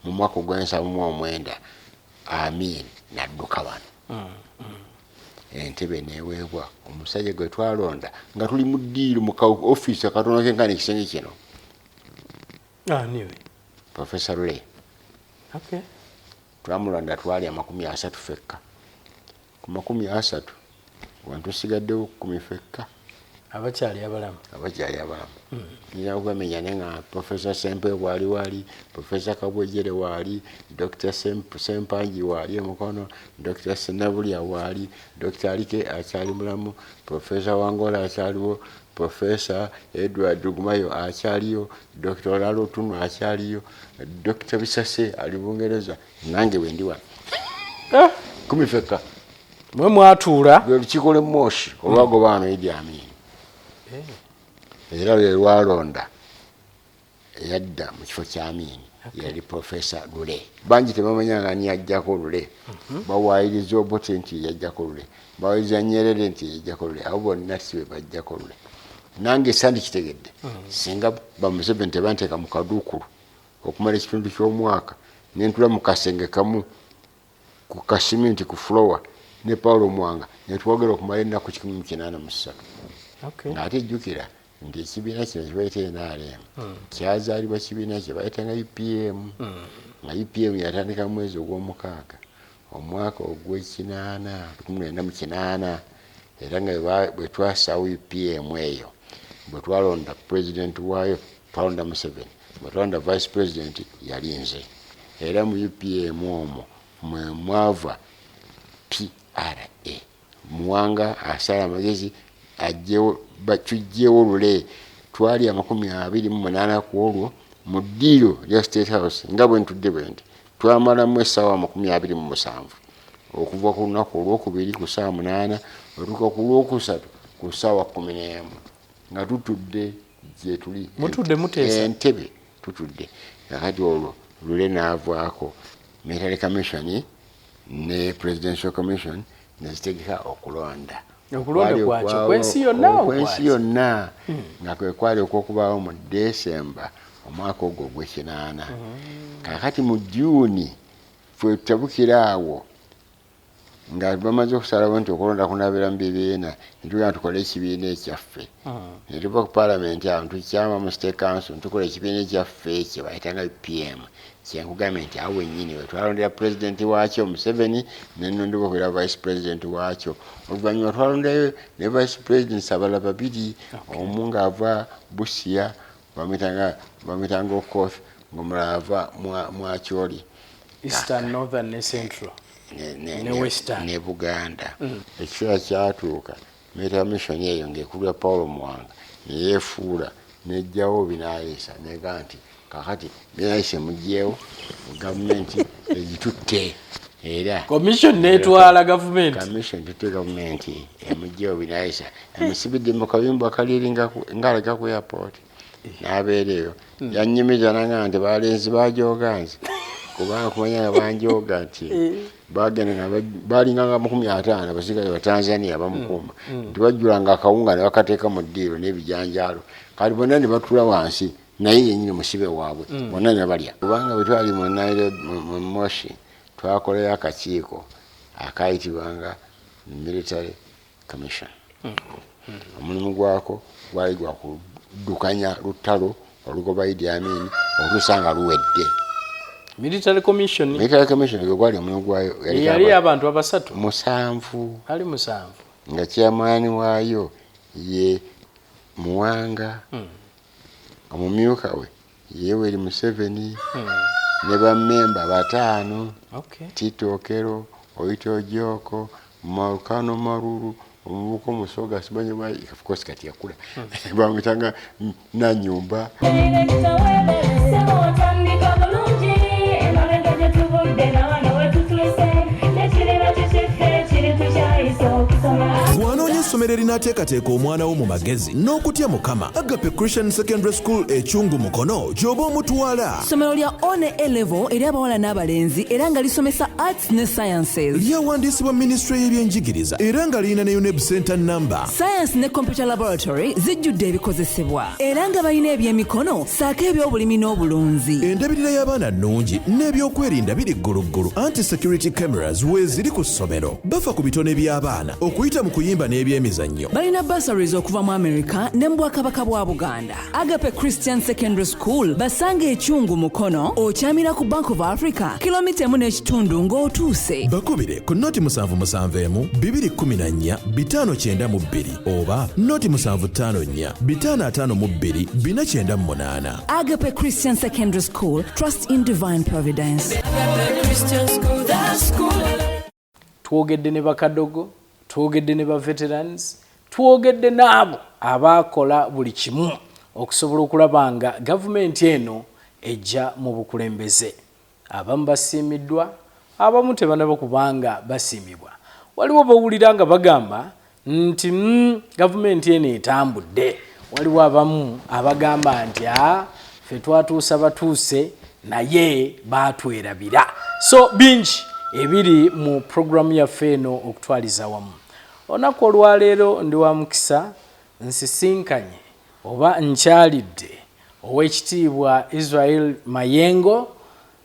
mu mwaka ogw'79 Amin n'adduka wano. Entebe neweebwa omusajja gwe twalonda nga tuli mu ddiiro mu ka ofiisi akatono kenkani ekisenge kino. Niwe Professor Lule. Twamulonda twali 30 fekka. Ku 30 wantu tusigaddewo 10 fekka. Abakyali abalamu. Nina okwemenya nga Professor Sempe wali, Professor Kabwejere wali, Dr. Sempanji wali omukono, Dr. Senabulya wali, Dr. Alike akyali mulamu, Professor Wangola akyaliwo, Professor Edward Gumayo akyaliyo, Dr. Lalo Tunu akyaliyo, Dr. Bisase ali Bungereza, nange wendi wano. 10 fekka. Mwe mwatuula. Lwe lukiiko Moshi olwagoba wano Idi Amin. Era lwe lwalonda eyadda mu kifo kya Amin yali Professor Lule. Bangi tebamanya nga ani yajjako Lule. Bawaayiriza Obote nti yajjako Lule, bawaayiriza Nyerere nti yajjako Lule, abo bonna si be bajjako Lule. Nange sandikitegedde singa ba Museveni tebanteeka mu kaduukulu okumala ekitundu ky'omwaka nentula mu kasenge kamu ku kasiminti ku floor ne Paulo Mwanga netwogera okumala ennaku 183. Ng'ate jjukira nti ekibiina kino kibayita NRM kyazaalibwa kibiina kye bayita nga UPM. Nga UPM yatandika mu mwezi ogw'omukaaga omwaka ogw'1998 era nga bwe twasawo UPM eyo bwe twalonda president waayo twalonda Museveni, bwe twalonda vice president yali nze. Era mu UPM omwo mwe mwava PRA Mwanga asala amagezi tujjewo Lule. Twali 28 ku olwo mu ddiiro lya State House nga bwe ntudde bwe nti twamalamu essaawa 27 okuva ku lunaku olwokubiri ku ssaawa 8 otuuka ku lwokusatu ku ssaawa 11 nga tutudde gye tuli. Mutudde muteesa entebe tutudde. Kakati olwo Lule n'avaako Military Commission ne Presidential Commission nezitegeka okulonda. Okulonda kwakyo kwensi yonna nga kwe kwali okwokubaawo mu Desemba omwaka ogwo ogw'ekinaana. Kakati mu Juuni fwe tutabukira awo nga bamaze okusalawo nti okulonda kunaabira mu bibiina netugenda tukole ekibiina ekyaffe. Netuva ku Parliament awo tukyama mu State Council tukola ekibiina ekyaffe kye bayitanga UPM. Kyenkugambye nti awo wennyini we twalondera president waakyo Museveni nenondebwa okubeera vice president waakyo. Oluvannyuma twalondayo ne vice presidents abalala babiri, omu ng'ava Busia bamitanga Okoth ng'omulala ava Mwakyoli. Eastern, Northern ne Central ne Western ne Buganda. Ekiseera kyatuuka Military Commission eyo ng'ekulira Paulo Mwanga neyeefuula nejjawo binaayisa nega nti kakati binaayisa mugyewo gavumenti egitutte. Era commission netwala government commission tutte gavumenti emugyewo binaayisa emusibidde mu kayumba akaliiri ng'alaga ku airport n'abeereyo. Yannyumiza nanga nti balenzi bajoganze kubanga kumanya nga banjoga nti bagenda nga balinga nga 50 abasigaye ba Tanzania bamukuuma nti bajjulanga akawunga ne bakateeka mu ddiiro n'ebijanjaalo. Kati bonna ne batula wansi naye yennyini musibe waabwe bonna ne balya. Kubanga bwe twali mu Moshi twakolayo akakiiko akayitibwanga Military Commission. Omulimu gwako gwali gwa kuddukanya lutalo olugoba Idi Amin olusanga luwedde. Military Commission gwe gwali omulimu gwayo yali abantu abasatu 7 ali 7 nga chairman waayo ye Muwanga omumyuka we Yoweri Museveni ne bammemba 5 Tito Okero, Oito Ojoko, Malukano Maruru, Omubuko Musoga simanyi bwa of course kati yakula bamutanga na nyumba. essomero erinaateekateeka omwana wo mu magezi n'okutya Mukama. Agape Christian Secondary School Ekyungu Mukono gy'oba omutwala. Ssomero lya one A-level eri abawala n'abalenzi era nga lisomesa arts ne sciences. Lyawandiisibwa Ministry y'ebyenjigiriza era nga lirina ne UNEB Center number. Science ne computer laboratory zijjudde ebikozesebwa era nga balina ebyemikono saako ebyobulimi n'obulunzi. Endabirira y'abaana nnungi n'ebyokwerinda biri gguluggulu. Anti-security cameras weeziri ku ssomero. Bafa ku bitone by'abaana okuyita mu kuyimba n'ebyemizannyo. Balina bursaries okuva mu America ne mu Bwakabaka bwa Buganda. Agape Christian Secondary School basanga Ekyungu Mukono okyamira ku Bank of Africa kilomita 1.5 ng'otuuse. Bakubire ku noti 771 214 592 oba noti 754 552 498. Agape Christian Secondary School, trust in divine providence. Agape Christian School, that school. Twogedde ne bakadogo, twogedde ne ba veterans, twogedde n'abo abaakola buli kimu okusobola okulaba nga gavumenti eno ejja mu bukulembeze. Abamu basiimiddwa, abamu tebanaba kubanga basiimibwa. Waliwo bawulira nga bagamba nti gavumenti eno etambudde. Waliwo abamu abagamba nti ffe twatuusa batuuse naye baatwerabira. So bingi ebiri mu programu yaffe eno okutwaliza wamu. Olunaku olwaleero ndi wa mukisa nsisinkanye oba nkyalidde Oweekitiibwa Isreal Mayengo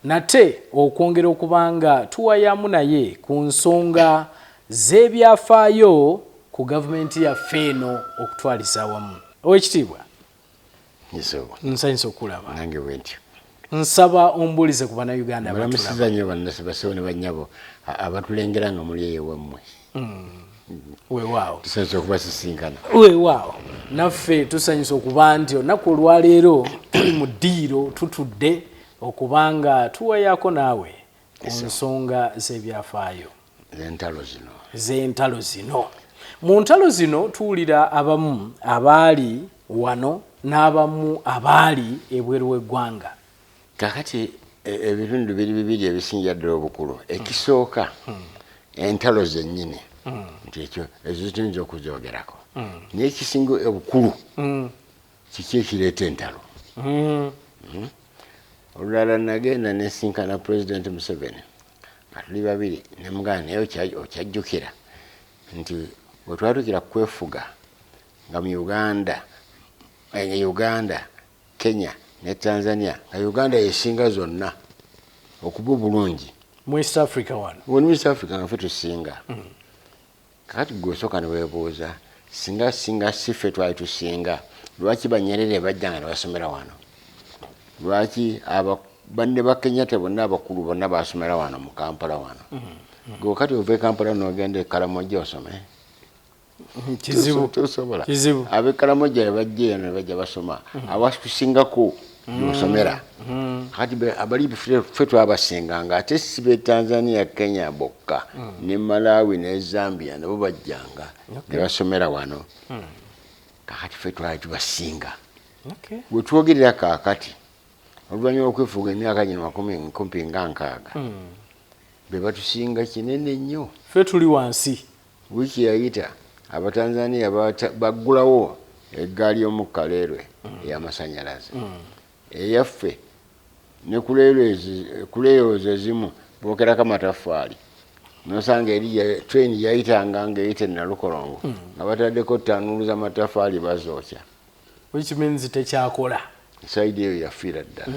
nate okwongera okubanga tuwayamu naye ku nsonga z'ebyafaayo ku gavumenti yaffe eno okutwaliza wamu. Oweekitiibwa, nsanyusa okulaba. Nange bwentyo. Nsaba ombulize ku bannayuganda abatulaba. Nnyo bannasebasebo ne bannyabo abatulengera nga muli eyo wammwe. Weewaawo. Tusanyusa okubasisinkana. Weewaawo. Naffe tusanyusa okuba nti olunaku olwaleero tuli mu ddiiro tutudde okubanga tuwayaako naawe ku nsonga z'ebyafaayo. Z'entalo zino. Mu ntalo zino tuwulira abamu abaali wano n'abamu abaali ebweru w'eggwanga. Kakati ebitundu bibiri ebisinga ddala obukulu. Ekisooka entalo zennyini nti ekyo ezo tuyinza okuzoogerako. Naye ekisinga obukulu kiki ekireeta entalo. Olulala nagenda nesinkana President Museveni nga tuli babiri ne mugamba naye okyajjukira nti bwe twatukira kwefuga nga mu Uganda, Kenya ne Tanzania nga Uganda yesinga zonna okuba bulungi mu East Africa wano. Mu East Africa nga ffe tusinga. Kakati gwesooka ne weebuuza singa si ffe twali tusinga lwaki Banyerere bajjanga ne basomera wano? Lwaki banne ba Kenyatta bonna abakulu bonna basomera wano mu Kampala wano? Gwe kati ova e Kampala n'ogenda e Karamoja osome? Kizibu. Ab'e Karamoja bajja ne bajja basoma. Abatusingako n'osomera. Kati abali ffe twabasinganga ate si b'e Tanzania, Kenya bokka ne Malawi ne Zambia nabo bajjanga ne basomera wano. Kakati ffe twali tubasinga. Bwe twogerera kaakati oluvannyuma okwefuga emyaka gino 60 be batusinga kinene nnyo. Ffe tuli wansi. Wiiki yayita Abatanzania baggulawo eggaali y'omukka leerwe ey'amasannyalaze. Eyaffe ne kuleerozo ezimu bookerako amataffaali. Nosanga eri train yayitanga ng'eyita e Nalukolongo nga bataddeko ttanuulu z'amataffaali bazookya. Which means tekyakola. Saidi eyo yafiira ddala.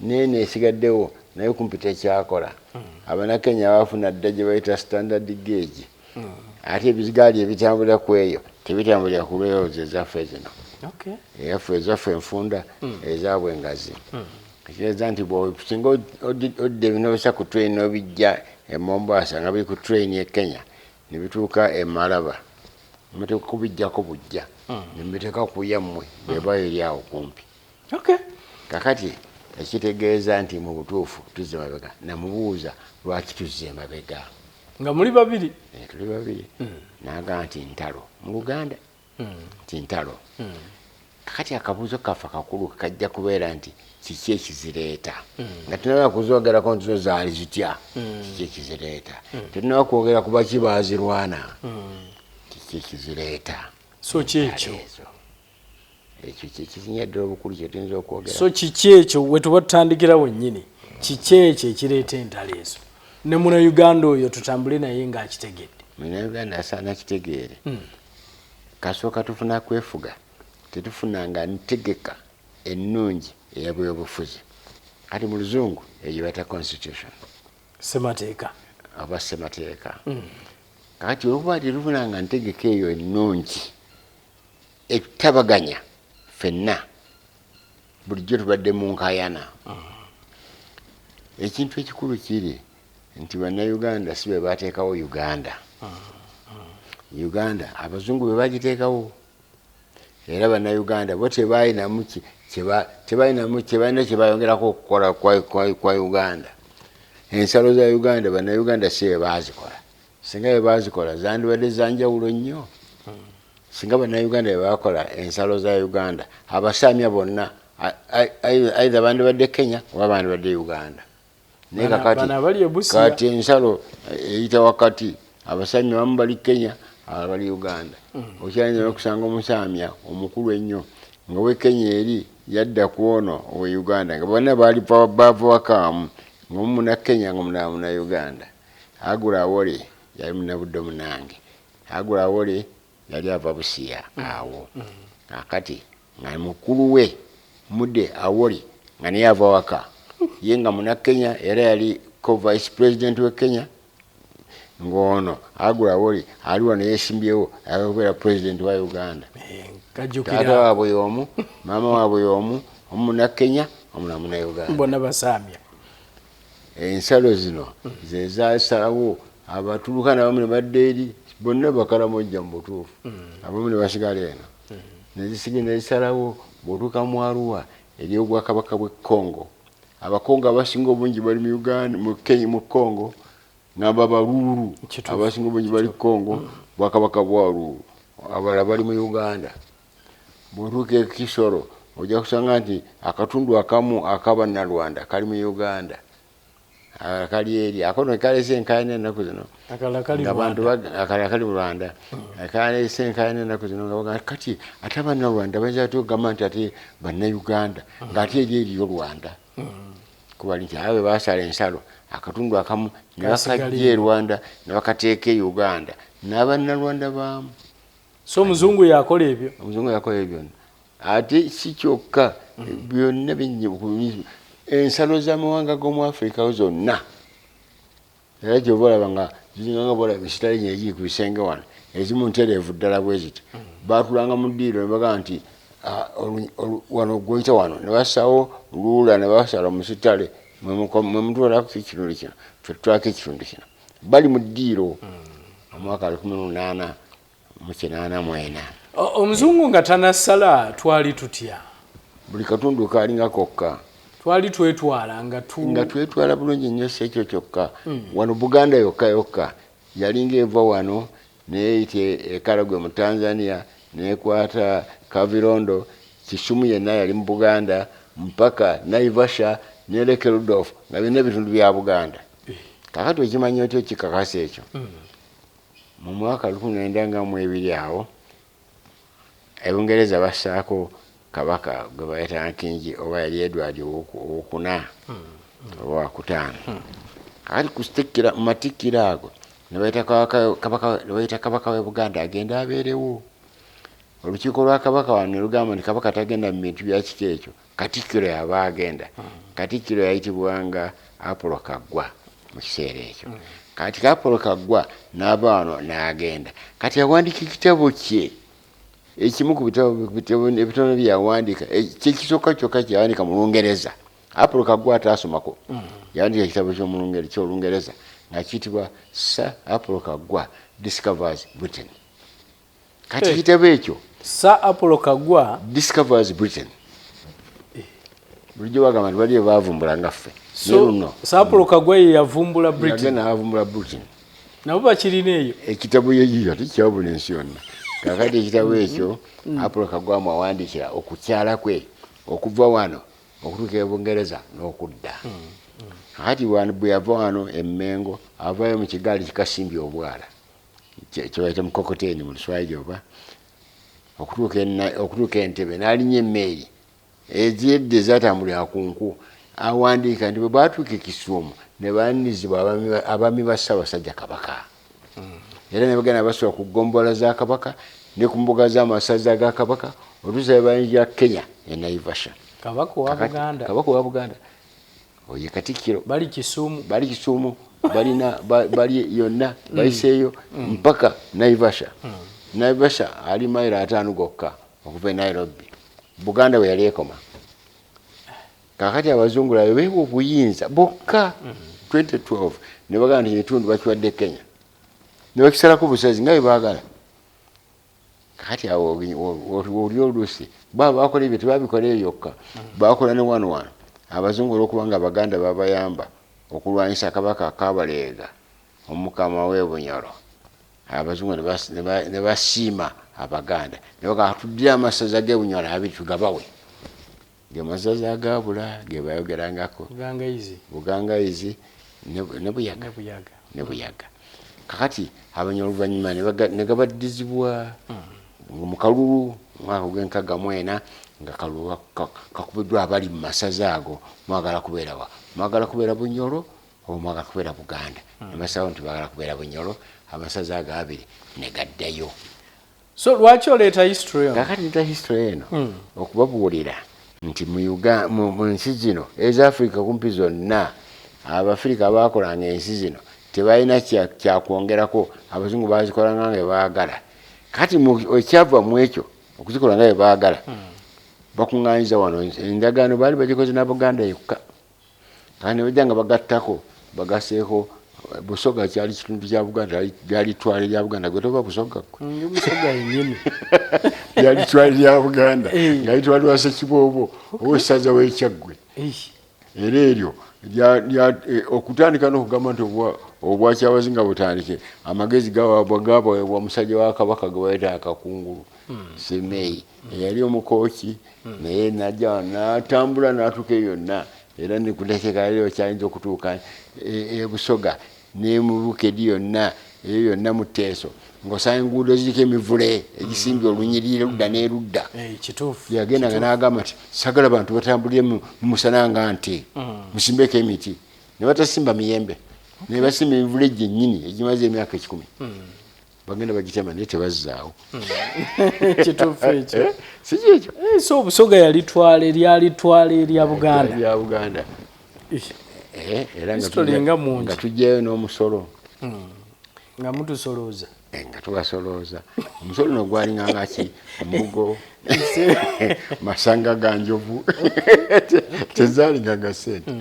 Neeno esigaddewo naye kumpi tekyakola. Abanakenya bafuna dda gye bayita standard gauge. Ate ebigaali ebitambulira ku eyo tebitambulira ku lwerozo ezaffe zino. Eyaffe ezaffe enfunda ezaabwe engazi. Ekitegeeza nti singa odde ebinobesa ku train n'obijja e Mombasa nga biri ku train e Kenya ne bituuka e Malaba muteeka kubijjako bujja ne mbiteeka ku yammwe bweba eri awo kumpi. Kakati ekitegeeza nti mu butuufu tuzze mabega namubuuza lwaki tuzze mabega nga muli babiri. Tuli babiri. Naga nti ntalo mu Luganda nti ntalo. Kakati akabuuzo kaffe kakulu kajja kubeera nti kiki ekizireeta nga tunaba kuzoogerako nti zo zaali zitya kiki ekizireeta. Tunaba kwogera ku baki baazirwana kikizireeta so kyekyo ekyo kyekizinyadde obukulu kyetuyinza okwogera. So kiki ekyo wetuba tutandikira wennyini kiki ekyo ekireeta entalo ezo ne muna Uganda oyo tutambule naye ng'akitegedde? Muna Uganda asaana kitegeere. Kasooka tufuna kwefuga tetufunanga ntegeka ennungi ey'ebyobufuzi. Kati mu luzungu eyo bata constitution semateeka aba semateeka. Kati olwokuba tetufunanga ntegeka eyo ennungi etutabaganya ffenna bulijjo tubadde mu nkayana. Ekintu ekikulu kiri nti bannayuganda si be bateekawo Uganda. Uganda abazungu be bagiteekawo era bannayuganda bo tebalina kye bayongerako okukola kwa Uganda. Ensalo za Uganda bannayuganda si be baazikola. Singa be baazikola zandibadde zanjawulo nnyo. Singa bannayuganda be bakola ensalo za Uganda abasaamya bonna aidha bandibadde Kenya oba bandibadde Uganda. Naye kati ensalo eyita wakati abasaamya abamu bali Kenya abali Uganda. Okyayinza okusanga omusaamya omukulu ennyo nga we Kenya eri yadda ku ono owe Uganda nga bonna baali baava wakaamu ng'omu muna Kenya ng'omulala muna Uganda. Agula Awole yali munabudde munange. Agula Awole yali ava Busia awo. Akati nga mukulu we Mudde Awole nga naye ava waka. Ye nga muna Kenya era yali co-vice president we Kenya. Ngono Agula Awole ali wano yeesimbyewo akabeera president wa Uganda. Taata waabwe y'omu, maama waabwe y'omu, omu muna Kenya omulala muna Uganda. Bonna basaamya. Ensalo zino ze zaasalawo abatuluka n'abamu ne badda eri bonna Bakaramojja mu butuufu. Abamu ne basigala eno. Ne zisalawo bw'otuuka mu Arua eri obwakabaka bw'e Congo. Abakongo abasinga obungi bali mu Uganda, mu Kenya, mu Congo. Ngamba Balulu abasinga obungi bali Congo, bwakabaka bwa Lulu. Abalala bali mu Uganda. Bw'otuuka e Kisoro ojja kusanga nti akatundu akamu akaba Nalwanda kali mu Uganda. Kali eri akono kalese enkayana ennaku zino. Akala kali mu Rwanda. Kalese enkayana ennaku zino nga baga kati ate Abannarwanda bayinza okugamba nti ate Bannayuganda ng'ate eri eriyo Rwanda. Kuba nti abe baasala ensalo akatundu akamu ne bakajja e Rwanda ne bakateeka e Uganda n'Abannarwanda baamu. So omuzungu yakola ebyo. Omuzungu yakola ebyo. Ate si kyokka byonna bingi ensalo z'amawanga g'omu Afrika zonna. Era gy'oba olaba nga ziringanga bolaba esitale nye egiri ku bisenge wano ezimu ntereevu ddala bwe ziti. Baatulanga mu ddiiro ne bagaa nti wano gwoyita wano ne basawo luula ne basala mu sitale mwe mutwalako ekitundu kino ffe tutwalako ekitundu kino. Bali mu ddiiro omwaka 1884. Omuzungu nga tanasala twali tutya? Buli katundu kaalinga kokka. Twali twetwala nga twetwala bulungi nnyo si ekyo kyokka. Wano Buganda yokka yalinga eva wano neyite Karagwe mu Tanzania nekwata Kavirondo Kisumu yenna yali mu Buganda mpaka Naivasha ne Lake Rudolph nga byonna bitundu bya Buganda. Kakati okimanyi otyo kikakasa ekyo. Mu mwaka 1902 awo Ebungereza bassaako kabaka gwe bayita Kingi oba yali Edward owokuna oba wakutaano. Kakati kusitikira mu matikkiro ago ne bayita kabaka w'e Buganda agenda abeerewo. Olukiiko lwa kabaka wano ne lugamba nti kabaka tagenda mu bintu bya kiki ekyo. Katikkiro yaba agenda. Katikkiro yayitibwanga Apollo Kaggwa mu kiseera ekyo. Kati Apollo Kaggwa n'aba wano n'agenda. Kati yawandiika ekitabo kye ekimu ku ebitono bye yawandiika kyekisooka kyokka kye yawandiika mu Lungereza. Apollo Kaggwa ataasomako. Yawandiika ekitabo ky'Olungereza nga kiyitibwa Sir Apollo Kaggwa Discovers Britain. Kati ekitabo ekyo Sir Apollo Kaggwa Discovers Britain. Bulijjo bagamba nti bali baavumbula nga ffe. So Sir Apollo Kaggwa ye yavumbula Britain. Yagenda avumbula Britain. Nabo bakirina eyo. Ekitabo yeyiyo ate kyabula ensi yonna. Kakati ekitabo ekyo Apollo Kaggwa mwawandiikira okukyala kwe okuva wano okutuuka e Bungereza n'okudda. Kakati wano bwe yava wano e Mengo avaayo mu kigaali kikasimbye obwala. kyebayita mukokoteni mu Luswayiri oba okutuuka Entebbe n'alinnya emmeeri eziyedde ezatambulira ku nku awandiika nti bwe baatuuka e Kisumu ne baanizibwa abaami ba Ssaabasajja Kabaka era ne bagenda basula ku ggombola za Kabaka ne ku mbuga z'amasaza ga Kabaka oluusi bayingira Kenya e Naivasha. Kabaka wa Buganda oye Katikkiro bali Kisumu bali yonna bayiseeyo mpaka Naivasha. Naivasha ali mayiro 5 gokka okuva e Nairobi. Buganda we yali ekoma. Kakati abazungu labo beewa obuyinza bokka 2012 ne bagamba nti ebitundu bakiwadde Kenya ne bakisalako busazi nga bwe baagala. Kakati awo oli oluusi bakola ebyo tebabikola ebyo byokka bakola ne wano abazungu olw'okubanga Abaganda babayamba okulwanyisa Kabaka Kabaleega omukama w'e Bunyoro. Abazungu ne basiima Abaganda ne bagamba tuddire amasaza g'e Bunyoro abiri tugabawe. Ge masaza agabula ge bayogerangako Bugangayizi ne Buyaga. Kakati Abanyoro oluvannyuma ne gabaddizibwa mu kalulu mwaka gw'enkaaga mwena nga kalulu kakubiddwa abali mu masaza ago mwagala kubeera Bunyoro oba mwagala kubeera Buganda. Ne basabawo nti baagala kubeera Bunyoro, amasaza ago abiri ne gaddayo. So lwaki oleeta history eno? Kakati nta history eno okubabuulira nti mu nsi zino eza Africa kumpi zonna Abafrika abakolanga ensi zino tebalina kyakwongerako. Abazungu bazikola nga bwe baagala. Kati ekyava mu ekyo okuzikola nga bwe baagala bakuŋŋaanyiza wano endagaano baali bagikoze n'Abaganda yokka. Kandi ne bajja nga bagattako bagaseeko Busoga kyali kitundu kya Buganda lyali ttwale lya Buganda gwe toba Busoga Busoga yennyini lyali ttwale lya Buganda nga litwalibwa Ssekiboobo ow'essaza w'Ekyaggwe. Era eryo okutandika n'okugamba nti obwakyabazinga butandike amagezi gabaweebwa musajja wa Kabaka gwe bayita Akakungulu Semeyi eyali omukooki naye najja n'atambula n'atuuka eyo yonna era ne kuteekeka leero kyayinza okutuuka e Busoga ne mu Bukedi yonna eyo yonna mu Teeso ng'osanga enguudo ziriko emivule egisimbye olunyiriri ludda n'erudda. Yagendanga n'agamba nti sagala bantu batambulire mu musana nga nti musimbeko emiti ne batasimba miyembe ne basimba emivule gyennyini egimaze emyaka 10 bagenda bagitema naye tebazzaawo. Kituufu ekyo si kyekyo. So Busoga lyalitwale erya Buganda. Era nga tujjayo n'omusolo nga mutusolooza nga tubasolooza. Omusolo no gwalinga nga ki Mugo masanga ga njovu tezaalinga ga ssente.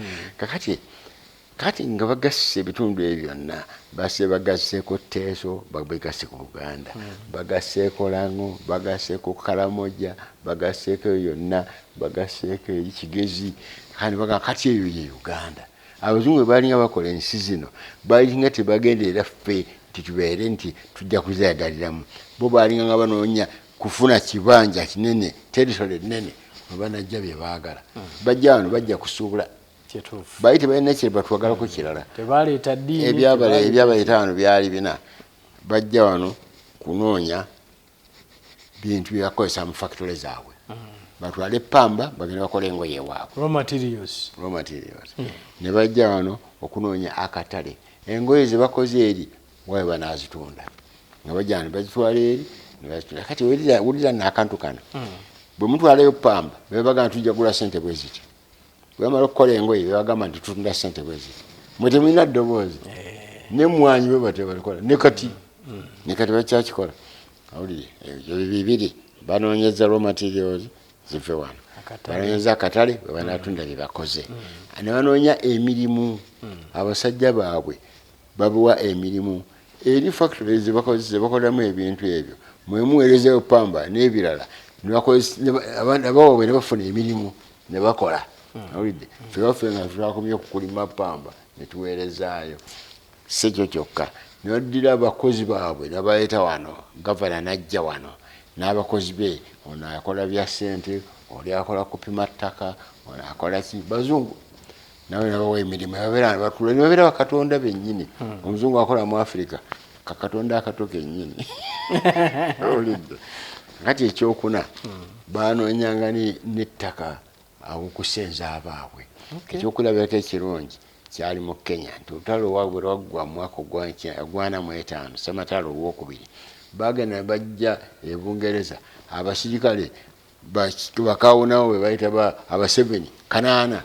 Kati nga bagasse ebitundu ebyo byonna basse bagasseeko Teeso babegasse ku Buganda bagasseeko Lango bagasseeko Kalamoja bagasseeko yonna bagasseeko Kigezi. Kandi bagamba kati eyo ye Uganda. Abazungu baalinga bakola ensi zino baalinga tebagenderera ffe tubeere nti tujja kuzeeyagaliramu. Bo baalinga nga banoonya kufuna kibanja kinene territory nnene banajja bye baagala. Bajja wano bajja kusuubula baali tebalina kye batwagalako kirala. Tebaleeta ddiini ebyabaleeta wano byali bina. Bajja wano kunoonya bintu byebakozesa mu factory zaabwe. Batwale pamba bagenda bakola engoye ewaabwe raw materials. Ne bajja wano okunoonya akatale engoye ze bakoze eri wawe banaazitunda nga bajja wano bazitwala eri ne bazitunda. Kati wulira n'akantu kano bwe mutwalayo pamba bebagamba tujja gula ssente bwe ziti. Bwe bamala okukola engoye bebagamba nti tutunda ssente bwe ziti. Mwe temulina ddoboozi n'emmwanyi bwe batebalikola ne kati bakyakikola. Awulire ebyo bibiri banoonyeza raw materials zive wano banoonyeza akatale bwe banaatunda bye bakoze ne banoonya emirimu. Abasajja baabwe babuwa emirimu eri factories ze bakolamu ebintu ebyo mwe muweerezayo pamba n'ebirala abawaabwe ne bafuna emirimu ne bakola. Awulidde ffe baffe nga twakomye okukulima pamba ne tuweerezaayo. Si ekyo kyokka ne baddira abakozi baabwe ne baleeta wano. Gavana n'ajja wano n'abakozi be ono akola bya ssente oli akola kupima ttaka ono akola ki bazungu nawe nabawa emirimu babeera ne batula ne babeera bakatonda bennyini. Omuzungu akola mu Africa kakatonda akato kennyini olidde kati ekyokuna banoonyanga n'ettaka aw'okusenza abaabwe ekyokulabirako ekirungi kyali mu Kenya nti olutalo bwe lwaggwa mu mwaka ogwa 45 Ssematalo olwokubiri bagenda bajja e Bungereza abasirikale bakawunawo be bayita Museveni 8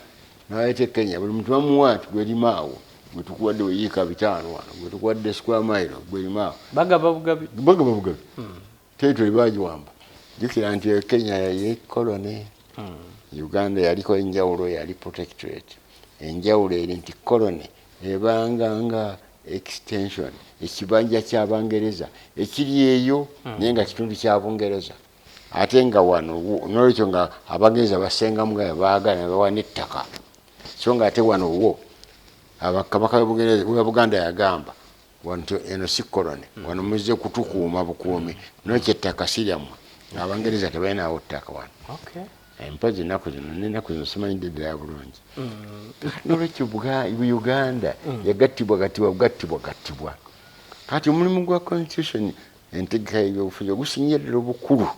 nabayita Kenya buli muntu bamuwa nti gwerimaawo gwe tukuwadde weyiika 5 wano gwe tukuwadde square mile gwerimaawo bagaba bugabi territory bagiwamba jukira nti Kenya ye kolone Uganda yaliko enjawulo yali protectorate enjawulo eri nti kolone ebanga extension ekibanja ky'Abangereza ekiri eyo naye nga kitundu kya Bungereza ate nga wano nolwekyo nga Abangereza basengamu nga baagala ne bawa n'ettaka so nga ate wano wo abakabaka b'Obungereza Buganda yagamba wano eno si kolone wano muzze kutukuuma bukuumi nolwekyo ettaka si lyammwe Abangereza tebalinawo ttaka wano mpazi ennaku zino simanyidde ddala bulungi nolwekyo Uganda yagattibwa kati omulimu gwa constitution entegeka y'ebyobufuzi ogusingira ddala obukulu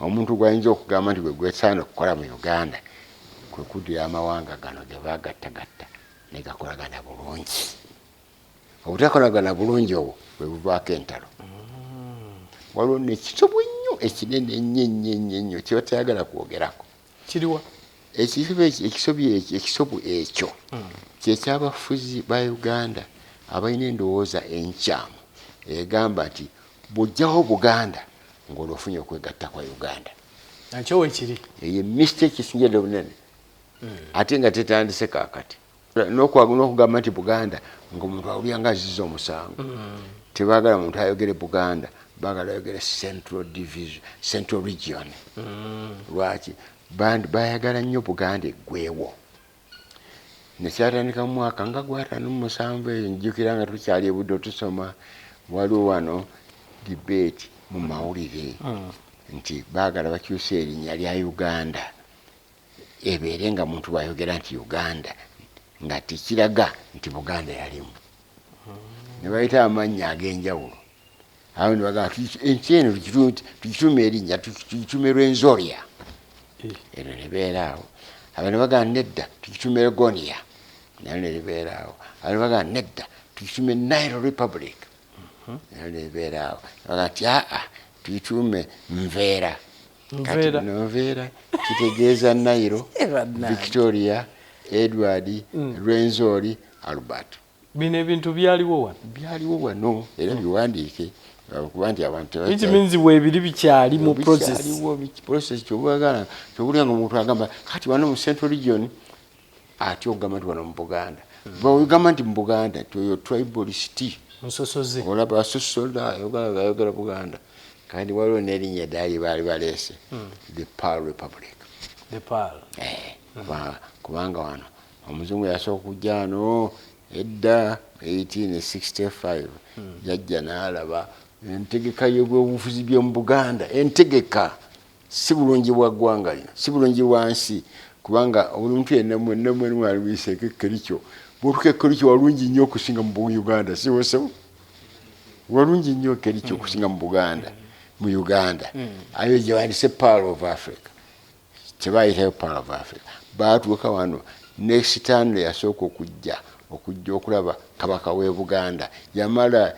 omuntu gwayinza okugamba nti gwe gwesaana okukola mu Uganda kwe kuddira amawanga gano ge baagattagatta ne gakolagana bulungi obutakolagana bulungi obwo bwe buvaako entalo waliwo n'ekisobwe nnyo ekinene ennyo kye batayagala kwogerako kiriwa ekisobwe ekyo kyekyabafuzi ba Uganda abalina endowooza enkyamu egamba nti bw'ojjawo Buganda ng'olwofunye okwegatta kwa Uganda nakyo wekiri eyo mistake esingira obunene ate nga tetandise kaakati n'okugamba nti Buganda ng'omuntu awulira nga azizza omusango tebaagala muntu ayogere Buganda baagala ayogere central region lwaki bayagala nnyo Buganda eggweewo nekyatandika mu mwaka nga gwa 57 eyo njjukira nga tukyali ebudde tusoma waliwo wano debate mu mawulire nti baagala bakyuse erinnya lya Uganda ebeere nga muntu bwayogera nti Uganda nga tikiraga nti Buganda yalimu ne bayita amannya ag'enjawulo awo ne bagamba ensi eno tukitume erinnya tukitume Rwenzoriya eno ne beeraawo abo ne bagamba nedda tukitume Gonia nayo ne beeraawo abo ne bagamba nedda tukitume Nile Republic nayo ne beeraawo bagamba nti tukitume Nveera Nveera kitegeeza Nile Victoria Edward Rwenzori Albert bino ebintu byaliwo wano era biwandiike kuba nti abantu weebiri bikyali mu process kyobwagala kyobulya nga omuntu agamba kati wano mu central region ate ogamba nti wano mu Buganda bwegamba nti mu Buganda toyo tribalist musosoze olaba asosola ayogera Buganda kandi waliwo n'erinnya eddali baali baleese the Pearl Republic kubanga wano omuzungu yasooka kujja wano edda 1865 yajja n'alaba entegeka y'ebyobufuzi by'omu Buganda entegeka si bulungi bwa ggwanga lino si bulungi bwa nsi kubanga omuntu yenna mwenna mwali muyiseeko ekkerikyo bw'otuka ekkerikyo walungi nnyo okusinga mu Uganda si wosebo walungi nnyo ekkerikyo okusinga mu Uganda ayo gye bandise Pearl of Africa tebayitayo Pearl of Africa baatuuka wano ne Stanley yasooka okujja okulaba kabaka w'e Buganda yamala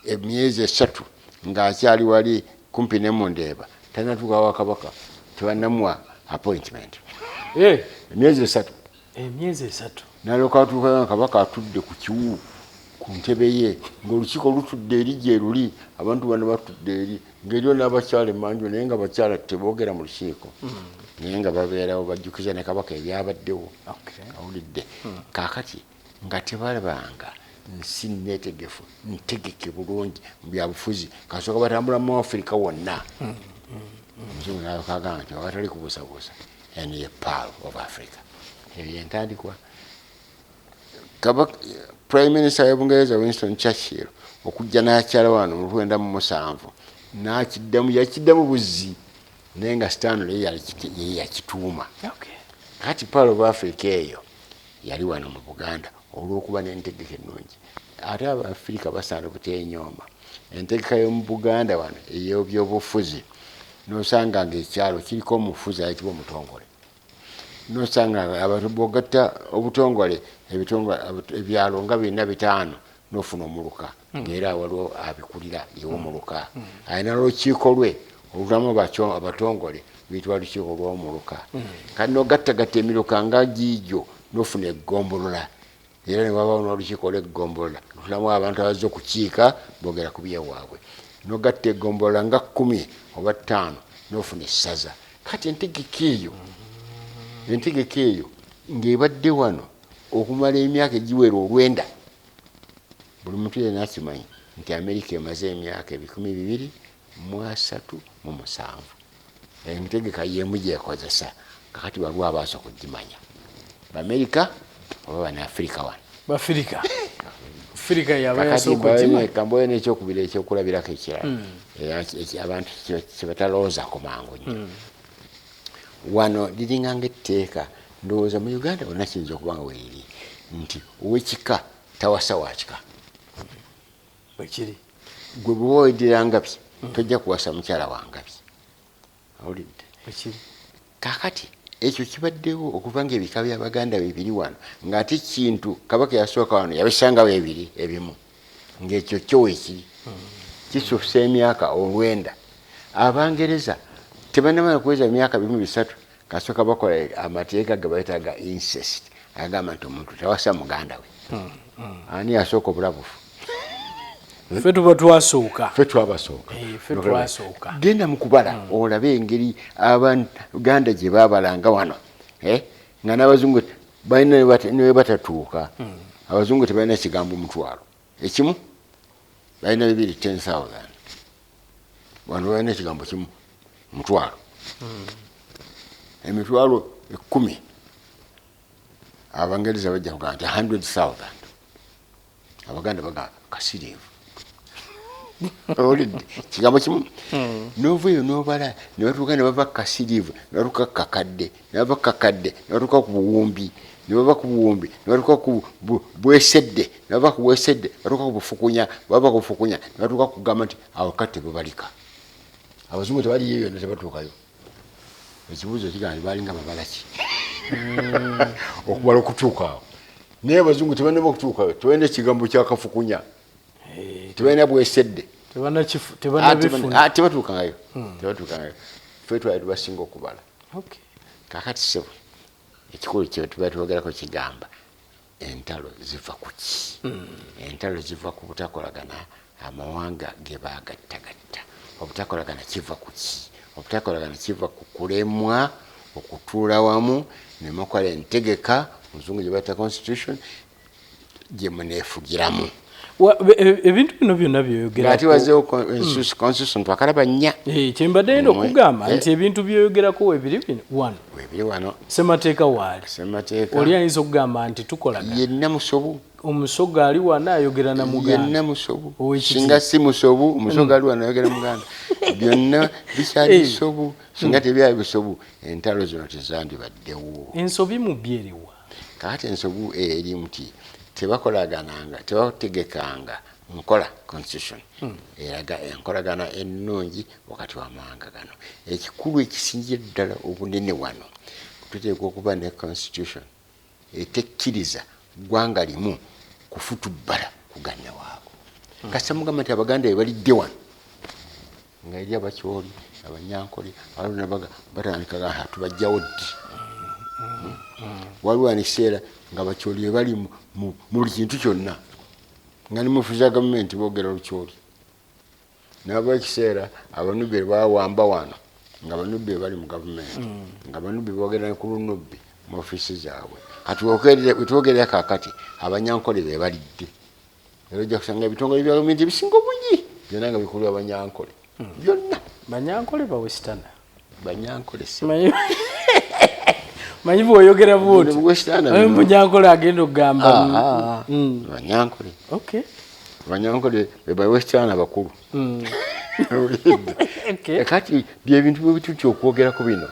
emyezi 3 ng'akyali wali kumpi ne Mundeeba tanatuuka wa kabaka tebanamuwa appointment emyezi 3 nalyoka atuuka kabaka atudde ku kiwu ku ntebe ye ng'olukiiko lutudde eri gye luli abantu bano batudde eri ng'eriyo n'abakyala emanju naye nga bakyala teboogera mu lukiiko naye nga babeerawo bajjukiza ne kabaka ebyabaddewo awulidde kaakati nga tebalabanga nsi neetegefu ntegeke bulungi mu byabufuzi kasooka batambula mu Africa wonna omuzungu n'akagamba nti abatali kubuusabuusa eno ye Pearl of Africa eyo yentandikwa Prime Minister wa Bungereza Winston Churchill okujja n'akyala wano mu 1907 yakiddamu buzzi naye nga Stanley ye yakituuma kati Pearl of Africa eyo yali wano mu Buganda olw'okuba n'entegeka ennungi. Ate Abafirika basaana kutenyooma entegeka y'omu Buganda wano ey'ebyobufuzi n'osanga ng'ekyalo kiriko omufuzi ayitibwa omutongole, n'osanga abantu bogatta obutongole ebyalo nga 4-5 n'ofuna omuluka ng'era waliwo abikulira y'omuluka alina n'olukiiko lwe olulamu abatongole biyitibwa lukiiko lw'omuluka kati n'ogattagatta emiruka nga giigyo n'ofuna eggombolola era ne wabawo n'olukiiko lw'eggombolola lulamu abantu abazze okukiika boogera ku byewaabwe n'ogatta eggombolola nga 10 oba 5 n'ofuna essaza. Kati entegeka eyo ng'ebadde wano okumala emyaka egiwera 9 buli muntu yenna akimanyi nti Amerika emaze emyaka 237 entegeka y'emu gyekozesa kakati waliwo abaasa okugimanya B'Amerika oba Bannafirika wano Bafirika yaba yasooka okugimanya Kamboya n'ekyokubiri ekyokulabirako ekirala abantu kyebatalowoozaako mangu nnyo wano liringa ng'etteeka ndowooza mu Uganda wonna kiyinza okuba nga weeriri nti ow'ekika tawasa wa kika bwekiri gwe bwe weddira Ngabi tojja kuwasa mukyala wa Ngabi awulidde bwekiri kakati ekyo kibaddewo okuva ng'ebika by'Abaganda bibiri wano ng'ate kintu Kabaka yasooka wano yabisangawo ebiri ebimu ng'ekyo kyo weekiri kisuusa emyaka 9 Abangereza tebannamala kuweza emyaka 3 kasooka bakola amateeka ge bayitaga incest agamba nti omuntu tawasa muganda we ani yasooka obulabufu ffe tuba twasooka genda mu kubala olabe engeri Abaganda gye baabalanga wano nga n'Abazungu balina ne batatuuka Abazungu tebalina kigambo mutwalo ekimu balina 10,000 wano balina ekigambo kimu mutwalo emitwalo 10 Abangereza bajja kugamba nti 100,000 Abaganda bagamba kasiriivu olidde kigambo kimu n'ovayo n'obala ne batuuka ne bava kasiriivu ne batuuka kakadde ne bava kakadde ne batuuka ku buwumbi ne bava ku buwumbi ne batuuka ku bwesedde ne bava ku bwesedde ne batuuka ku bufukunya bava ku bufukunya ne batuuka kugamba nti awo kati bebalika Abazungu tebaliyo yonna tebatuukayo ekibuuzo kigamba balinga babala ki okubala okutuuka awo naye Abazungu tebalina okutuukayo tebalina ekigambo kyakafukunya tebalina bwesedde tebatuukangayo ffe twali tubasinga okubala kakati sebo ekikulu kye tuba twogerako kigamba entalo ziva ku ki entalo ziva ku butakolagana amawanga ge baagattagatta obutakolagana kiva ku ki obutakolagana kiva ku kulemwa okutuula wamu ne mukola entegeka muzungu gye bayita constitution gye muneefugiramu ebintu bino byonna byoyogerako ati wazeewo constitution twakalaba nnya kyembadde yenda okugamba nti ebintu byoyogerako webiri wano Ssemateeka waali oli ayinza okugamba nti tukolagana yenna musobu omusoga ali wano ayogera na Muganda yenna musobu singa si musobu omusoga ali wano ayogera Muganda byonna bikyali bisobu singa tebyali bisobu entalo zino tezandibaddewo ensobi mu byeriwa kakati ensobu eri muti tebakolagananga tebategekanga nkola constitution eraga enkolagana ennungi wakati w'amawanga gano ekikulu ekisingira ddala obunene wano tuteekwa okuba ne constitution etekkiriza ggwanga limu kufutubbala kuganne waabo kasita mugamba nti Abaganda bebalidde wano nga eri Abakyoli Abanyankole abalunabaga batandikaga tubajjawo ddi waliwo aniseera nga Abakyoli bebali mu buli kintu kyonna nga ne mufuzi wa gavumenti boogera Lukyoli naba ekiseera Abanubbi bawamba wano nga Abanubbi bali mu gavumenti nga Abanubbi boogera ku Lunubbi mu ofiisi zaabwe kati wetwogerera kakati Abanyankole bebalidde era ojja kusanga ebitongole bya gavumenti ebisinga obungi byonna nga bikulwa Abanyankole byonna Banyankole bawesitana Banyankole manyi bw'oyogera bw'oti Munyankole agenda okugamba Banyankole abanyankole be western abakulu Okay. kati bye bintu bwe bitutyo okwogerako bino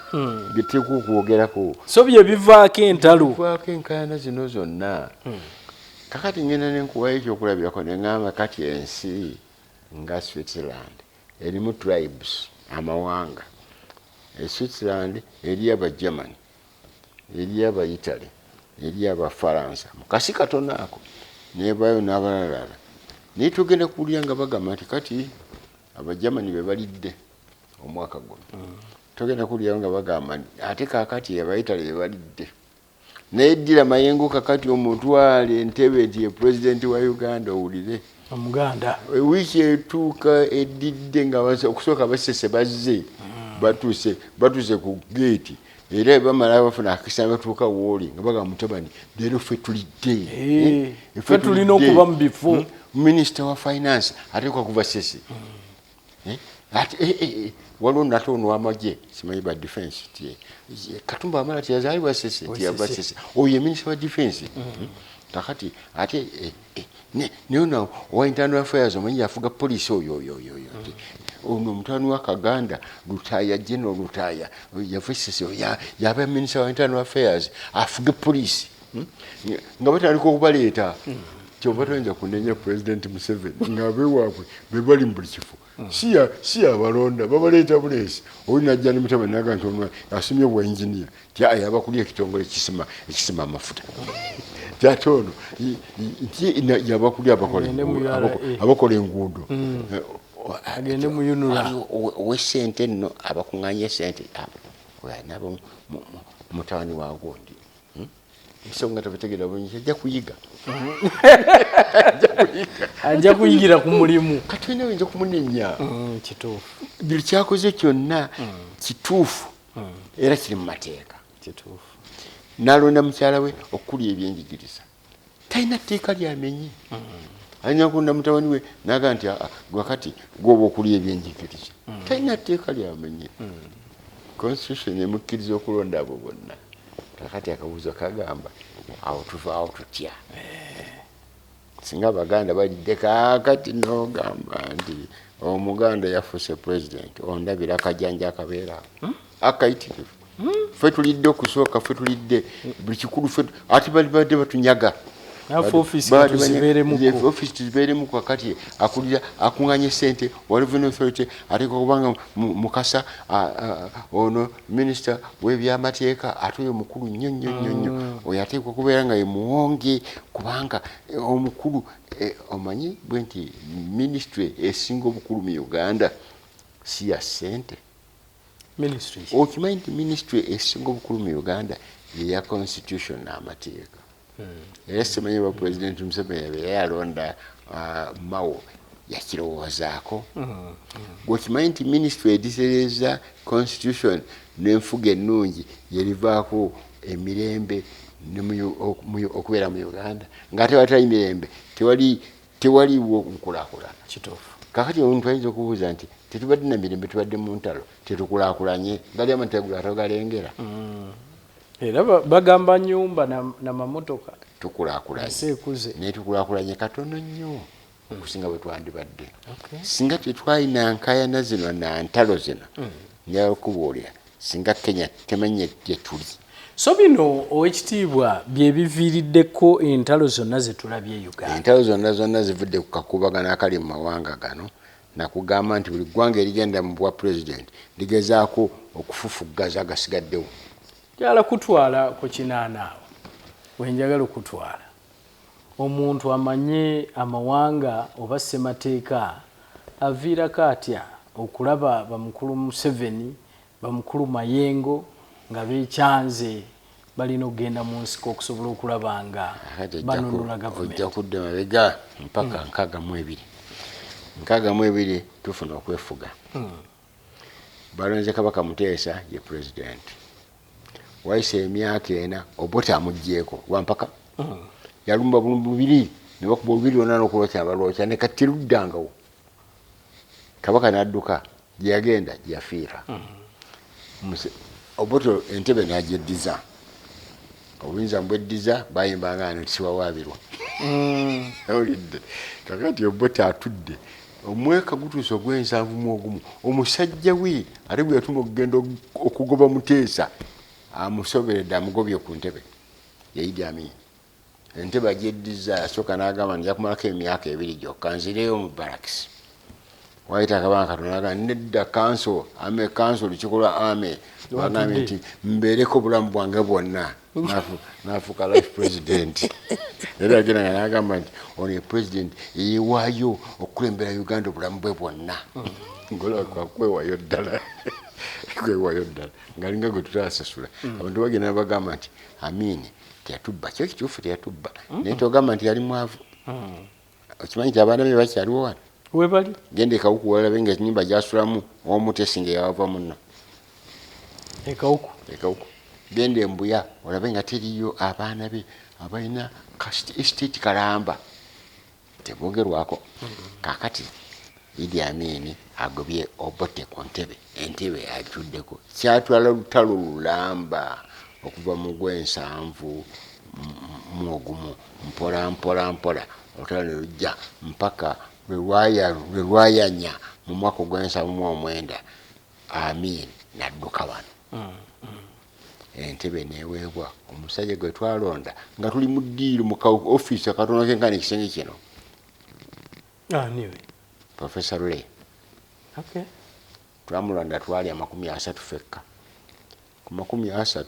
biteekwa okwogerako So bye bivaako entalo bivaako enkaayana zino zonna kakati ngenda nenkuwayo ekyokulabirako neŋŋamba kati ensi nga Switzerland erimu tribes amawanga Switzerland eri aba Germany eri aba Italy eri aba Faransa mukasi katono ako nebayo n'abalalala naye tugenda kuwulira nga bagamba nti kati aba Germany be balidde omwaka guno tugenda kuwulira nga bagamba ate kakati aba Italy be balidde naye ddira Mayengo kakati omutwale entebe nti ye president wa Uganda owulire omuganda wiiki etuuka edidde nga okusooka basese bazze batuuse ku geeti era bamala bafuna akisa batuuka wooli nga bagamba Mutabani leero ffe tulidde ffe tulina okuba mu bifo minisita wa finance ateekwa kuva sese waliwo nate ono w'amagye simanyi ba defense Katumba Wamala teyazaalibwa sese tiyava sese oyo ye minisita wa defense kakati ate naye owa internal affairs omanyi yafuga poliisi oyo ono omutwani wa Kaganda Lutaaya General Lutaaya yava sese yaba minisita wa internal affairs afuge poliisi nga batandika okubaleeta kyova toyinza kunenya President Museveni nga abeewaabwe be bali mu buli kifo si abalonda babaleeta buleesi oli najja ne Mutabani naga nti ono asomye bwa engineer yaba kuli ekitongole ekisima amafuta ate ono yaba kuli abakola enguudo agende muyunula ow'essente nno abakuŋŋaanya essente nabo mutabani waagondi ensonga tabategeera bulungi ajja kuyiga ajja kuyigira ku mulimu kati wena oyinza kumunenya kituufu buli kyakoze kyonna kituufu era kiri mu mateeka kituufu n'alonda mukyala we okukulya ebyenjigiriza talina tteeka lyamenye alina kulonda mutabani we naga nti gwakati gwoba okulya ebyenjigiriza talina tteeka lyamenye constitution emukkiriza okulonda abo bonna kakati akabuuzo kagamba awo tuvaawo tutya singa Abaganda balidde kakati nogamba nti omuganda yafuuse president ondabira akajanja akabeera akayitirivu ffe tulidde okusooka ffe tulidde buli kikulu ffe ate balibadde batunyaga office tuzibeeremu kakati akulira akuŋŋaanya essente wa revenue authority ateekwa kubanga mukasa ono minisita w'ebyamateeka ate oyo mukulu nnyo oyo ateekwa kubeera nga ye muwonge kubanga omukulu omanyi bwe nti ministry esinga obukulu mu Uganda si ya ssente okimanyi nti ministry esinga obukulu mu Uganda yeya constitution n'amateeka era simanyi ba President Museveni yabeera yalonda Mao yakirowoozaako gwekimanyi nti ministry edisereza constitution n'enfuga ennungi yerivaako emirembe okubeera mu Uganda ng'ate watali mirembe tewaliwo nkulaakulana kakati omuntu ayinza okubuuza nti tetubadde na mirembe tubadde mu ntalo tetukulaakulanye gali amategula togalengera era bagamba nyumba na mamotoka tukulaakulanye naye tukulaakulanye katono nnyo okusinga bwe twandibadde singa tetwalina nkaayana zino na ntalo zino njala okubuulira singa Kenya temanye gye tuli so bino owekitiibwa bye biviiriddeko entalo zonna ze tulabye Uganda entalo zonna zivudde ku kakubagano akali mu mawanga gano nakugamba nti buli ggwanga erigenda mu bwa president ligezaako okufufuggaza agasigaddewo njagala kutwala ku kinaana awo wenjagala okutwala omuntu amanye amawanga oba ssemateeka aviirako atya okulaba bamukulu Museveni bamukulu Mayengo nga beekyanze balina okugenda mu nsiko okusobola okulaba nga banunula gavumenti ojja kudda mabega mpaka 62 tufuna okwefuga balonze Kabaka Muteesa ye president waise emyaka ena Obote amugjeeko wampaka yalumba bubiri ne bakuba bubiri onana okulokya abalokya ne kati luddangawo Kabaka n'adduka gye yagenda gye yafiira Obote entebe n'agyeddiza obuyinza mbweddiza bayimbanga nti siwawaabirwa awulidde kakati Obote atudde omwaka gutuuse ogw'ensanvu mu ogumu omusajja we ate bwe yatuma okugenda okugoba Muteesa amusoberedde amugobye ku ntebe ya Idi Amin. Entebe agyeddiza asooka n'agamba nti yakumalako emyaka 2 gyokka nzireyo mu barracks. Waayita akabanga Katonda n'agamba nedda kanso lukiiko lwa ame bagambye nti mbeereko obulamu bwange bwonna n'afuuka life president. Era agenda nga n'agamba nti ono ye president yeewaayo okukulembera Uganda obulamu bwe bwonna. Ngola kwewaayo ddala kwewaayo ddala ng'alinga gwe tutaasasula. Abantu bagenda bagamba nti Amin teyatubba, kyo kituufu teyatubba naye togamba nti yali mwavu. Okimanyi nti abaana be bakyaliwo wano webali genda ekawuku walabe nga ennyumba gyasulamu omu tesinga yawava munno ekawuku genda embuya olabe nga teriyo abaana be abalina estate kalamba tebogerwako. Kakati Idi Amin agobye Obote ku ntebe, entebe atuddeko kyatwala lutalo lulamba okuva mu gw'ensanvu mu ogumu mpola olutalo ne lujja mpaka lwe lwayanya mu mwaka ogw'ensanvu mu 9 Amin n'adduka wano. Entebe neweebwa omusajja gwe twalonda nga tuli mu ddiiro mu office akatono kenkana ekisenge kino. Niwe Professor Lule twamulonda twali 30 fekka ku 30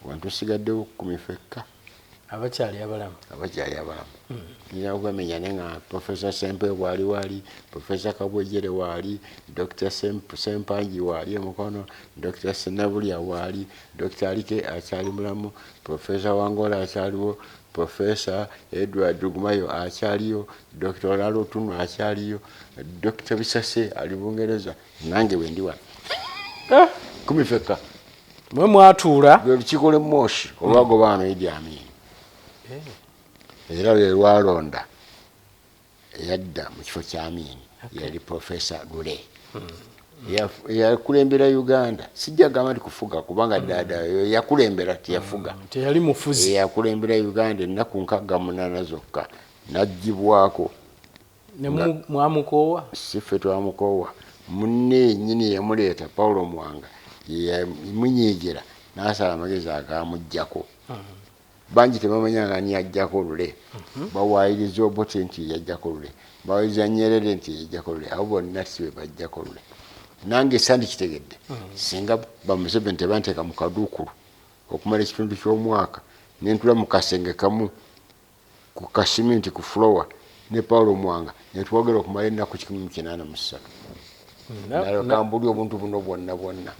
wantu sigaddewo 10 fekka abakyali abalamu nina okwemenya ne nga Professor Sempe wali Professor Kabwejere wali Dr. Sempanji wali omukono Dr. Senabulya wali Dr. Alike akyali mulamu Professor Wangola akyaliwo Professor Edward Gumayo akyaliyo Dr. Lalo Tunu akyaliyo Dr. Bisase ali Bungereza nange wendi wano 10 fekka mwe mwatuula lukiiko lwe Moshi olwagobaano Idi Amin. Era lwe lwalonda yadda mu kifo kya Amin yali Professor Lule yakulembera Uganda. Sijja gamba nti kufuga kubanga dada yakulembera tiyafuga teyali mufuzi yakulembera Uganda ennaku 68 zokka n'aggyibwako ne mwamukowa sife twamukoowa munne nnyini yamuleeta Paulo Mwanga yamunyeegera n'asala amagezi agamuggyako. Bangi tebamanya nga ani yajjako Lule. Bawaayiriza Obote nti yajjako Lule, bawaayiriza Nyerere nti yajjako Lule, abo bonna si be bajjako Lule. Nange sandikitegedde singa ba Museveni tebanteeka mu kaduukulu okumala ekitundu ky'omwaka nentula mu kasenge kamu ku kasiminti ku floor ne Paulo Mwanga netwogera okumala ennaku 183 nalokambuli obuntu buno bwonna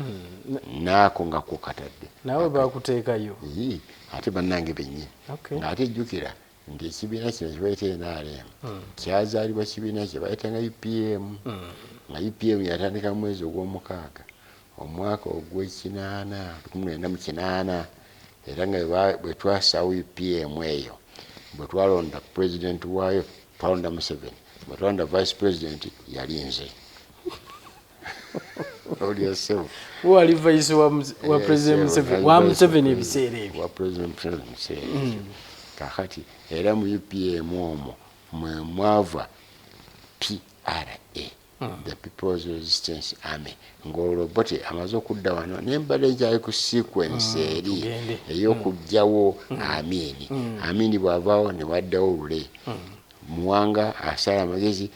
naako nga kukatadde nawe bakuteekayo ate bannange bennyini ng'ate jjukira nti ekibiina kino kibayita NRM kyazaalibwa kibiina kye bayitanga UPM nga UPM yatandika mu mwezi ogw'omukaaga omwaka ogw'ekinaana era nga bwe twasawo UPM eyo bwe twalonda president waayo twalonda Museveni, bwe twalonda vice president yali nze. wali vice wa president Museveni wa Museveni ebiseera ebyo wa president Museveni. Kakati era mu UPM omwo mwe mwava PRA the People's Resistance Army ng'olwo Obote amaze okudda wano nembadde nkyali ku sequence eri ey'okugjawo Amin. Amin bw'avaawo ne waddawo Lule. Muwanga asala amagezi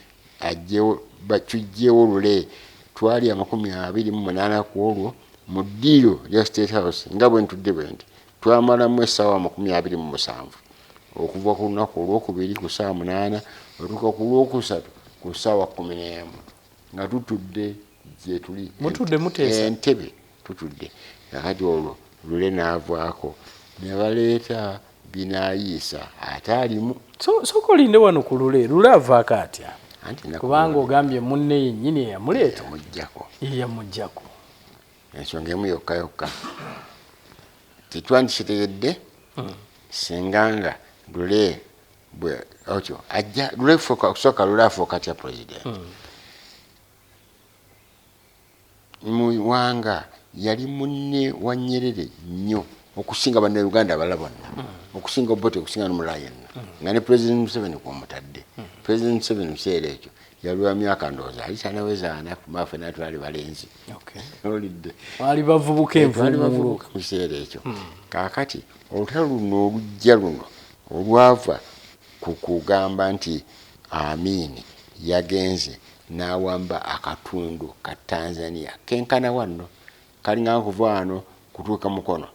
tujjewo Lule. Twali 28 ku olwo mu ddiiro lya State House nga bwe ntudde bwe nti twamalamu essaawa 27 okuva ku lunaku olwokubiri ku ssaawa 8 otuuka ku lwokusatu ku ssaawa 11 nga tutudde gye tuli mutudde muteesa entebe tutudde. Kakati olwo Lule n'avaako ne baleeta Binaayiisa ate alimu. Sooka olinde wano ku Lule avaako atya kubanga ogambye munne yennyini eyamuleeta yamuggyako ensonga emu yokka tetwandikitegedde singa nga Lule otyo ajja Lule kusooka Lule afuuka atya president. Muwanga yali munne wa Nyerere nnyo okusinga banna Uganda abalala bonna okusinga Obote okusinga n'omulala yenna nga ne President Museveni kw'omutadde President Museveni mu kiseera ekyo yaliwa myaka ndowooza ali kyanaweza anaku maafe natwali balenzi olidde bali bavubuka envuumuulo mu kiseera ekyo kaakati olutalo luno olujja luno olwava ku kugamba nti Amini yagenze n'awamba akatundu ka Tanzania kenkana wanno kalinga kuva wano kutuuka Mukono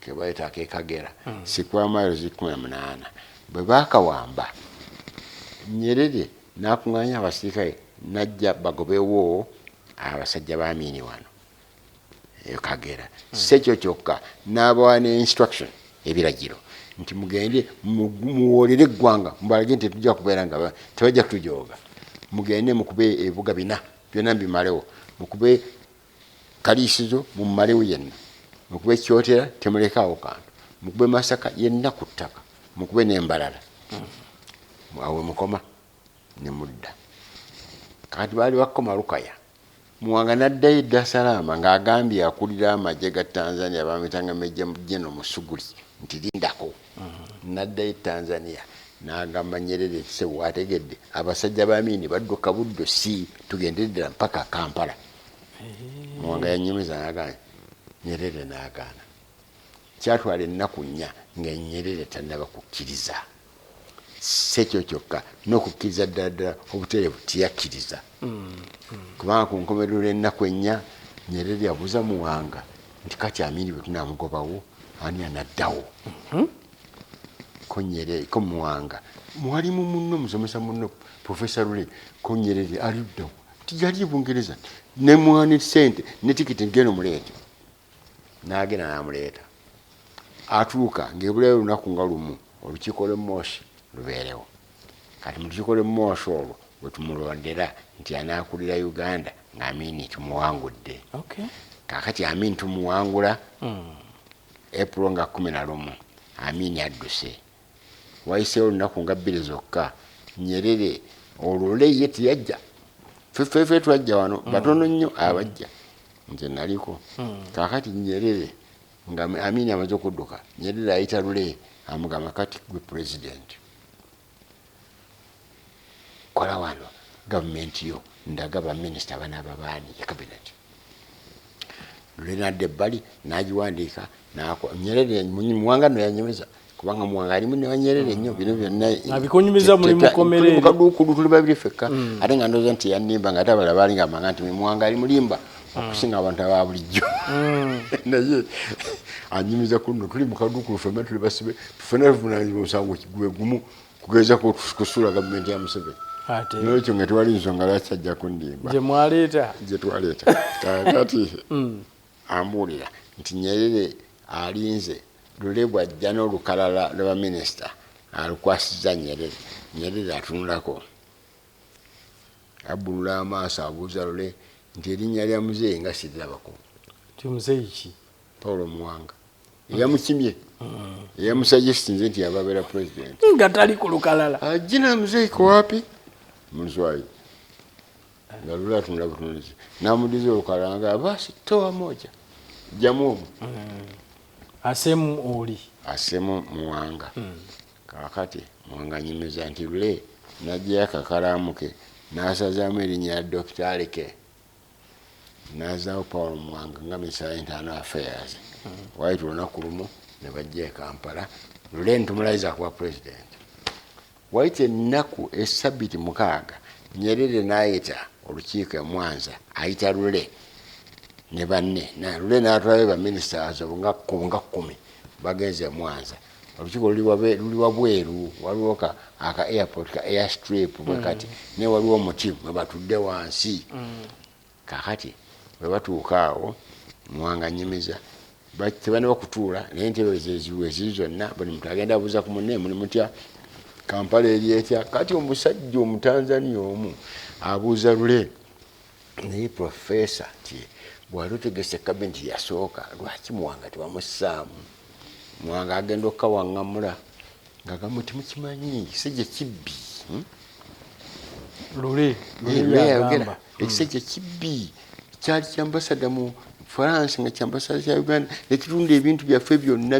ke bayita ak'Ekagera sikwa mailo 18 bwe baakawamba Nyerere n'akuŋŋaanya abasirikale najja bagobewo abasajja ba Amini wano Kagera sekyo kyokka n'abawa ne instruction ebiragiro nti mugende muwolere eggwanga mubalage nti tujja kubeera nga tebajja kutujooga mugende mukube ebibuga bina byonna bimalewo mukube Kaliisizo mumalewo yenna mukube Kyotera temulekaawo kantu mukube Masaka yenna ku ttaka mukube n'Embalala awe mukoma ne mudda kati baali bakoma Lukaya Muwanga n'addayo Dar es Salaam ng'agambye akulira amagye ga Tanzania bamuyitanga Major General Musuguli nti lindako n'addayo Tanzania n'agamba Nyerere se wategedde abasajja ba Amini badduka buddo si tugenderedde mpaka Kampala Muwanga yanyumiza n'agamba Nyerere n'agaana kyatwala ennaku 4 nga Nyerere tannaba kukkiriza sekyo kyokka n'okukkiriza ddala obutereevu tiyakkiriza kubanga ku nkomerero ennaku 4 Nyerere yabuuza Muwanga nti kati Amini bwe tunaamugobawo ani anaddawo ko Nyerere ko Muwanga mwalimu munno musomesa munno Professor Rule ko Nyerere aliddawo tiyali Bungereza ne muwani sente ne tikiti ngeno muleeta n'agenda n'amuleeta atuuka ng'ebulayo lunaku nga lumu olukiiko lw'Emmoshi lubeerewo kati mu lukiiko lw'Emmoshi olwo bwe tumulondera nti anaakulira Uganda nga Amini tumuwangudde kaakati Amini tumuwangula April nga 11 Amini adduse wayiseewo olunaku nga 2 zokka Nyerere olwo ye tiyajja ffe twajja wano batono nnyo abajja nze naliko kaakati Nyerere nga Amini amaze okudduka Nyerere ayita Lule amugamba kati gwe president kola wano gavumenti yo ndaga baminisita banaaba baani ya cabinet Lule n'adda ebbali n'agiwandiika Nyerere Muwanga no yanyumeza kubanga Muwanga alimu ne Nyerere nnyo bino byonna abikonyumiza muli mukomerere mukaduukulu tuli babiri fekka ate nga ndowooza nti yannimba nga ate abalala baali nga amanga nti Muwanga ali mulimba okusinga abantu aba bulijjo naye anyumiza kuno tuli mukaduukulu ffenna tuli basibe tufuna buvunaanyizibwa omusango gwe gumu kugeza kusuula gavumenti ya Museveni n'ekyo nga tewali nsonga lwaki ajja kundimba gye mwaleeta gye twaleeta kati ambuulira nti Nyerere alinze Lule bw'ajja n'olukalala lw'abaminisita alukwasizza Nyerere atunulako abbulula amaaso abuuza Lule nti erinnya lya muzeeyi nga sirirabako ti muzeeyi ki Paulo Muwanga eyamukimye eyamusaggestinze nti yababeera president nga tali ku lukalala jina muzeeyi ko wapi Muzwayi nga Lule atunula butunuzi n'amudiza olukalala nga basi toa moja jamu omwo asemu oli asemu Muwanga kaakati Muwanga nyumiza nti Lule najjayo akakalaamu ke n'asazaamu erinnya lya Dr. Aleke n'azaawo Paulo Muwanga nga Minister Internal Affairs wayita olunaku lumu ne bajja e Kampala Lule ntumulayiza kuba president wayita ennaku esabiti 6 Nyerere n'ayita olukiiko e Mwanza ayita Lule ne banne Lule n'atwalayo baminisita abo nga 10 bagenze e Mwanza olukiiko luli wabweru waliwo aka airport ka airstrip bwe kati ne waliwo omuti mwe batudde wansi kakati bwe batuuka awo Muwanga nyumiza tebana bakutuula naye entebe eziri zonna buli muntu agenda abuuza ku munne muli mutya Kampala eri etya kati omusajja Omutanzania omu abuuza Lule naye professor ti bwali otegese kabineti yasooka lwaki Muwanga tebamussaamu Muwanga agenda okukawaŋŋamula nga gamuti mukimanyi ekisejje kibbi Lule yayogera ekisejje kibbi kyali kyambasada mu France nga kyambasale kya Uganda nekitunda ebintu byaffe byonna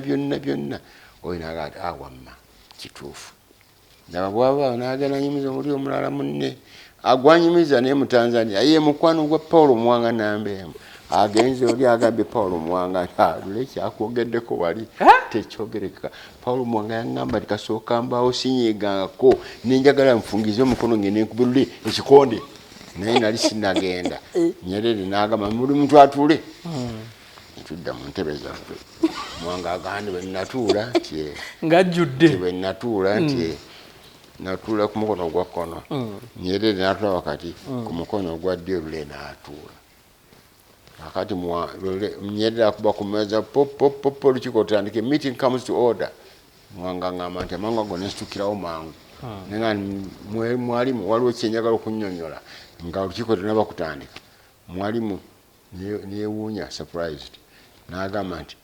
oyo nagati awamma kituufu naba bwaba nagenda nyumiza omuli omulala munne agwanyumiza naye mu Tanzania ye mukwano gwa Paul Mwanga Nambeemu agenze oli agambye Paul Mwanga lule kyakwogedeko wali tekyogereka Paul Mwanga yangamba tikasooka mbaawo sinyegangako nenjagala nfungize omukono ngene nkubulule ekikonde naye nali sinagenda Nyerere n'agamba muli muntu atule tudda mu ntebe zaffe Mwanga agandi bwe natuula nti ngajjudde bwe natuula nti natuula ku mukono gwa kkono Nyerere n'atuula wakati ku mukono gwa ddyo lule n'atuula akati Nyerere akuba ku meza pop olukiiko otandike meeting comes to order Mwanga ngamba nti amangu ago nesitukirawo mangu nenga mwalimu waliwo kyenjagala okunnyonnyola nga olukiiko tenaba kutandika mwalimu niyewuunya surprised n'agamba nti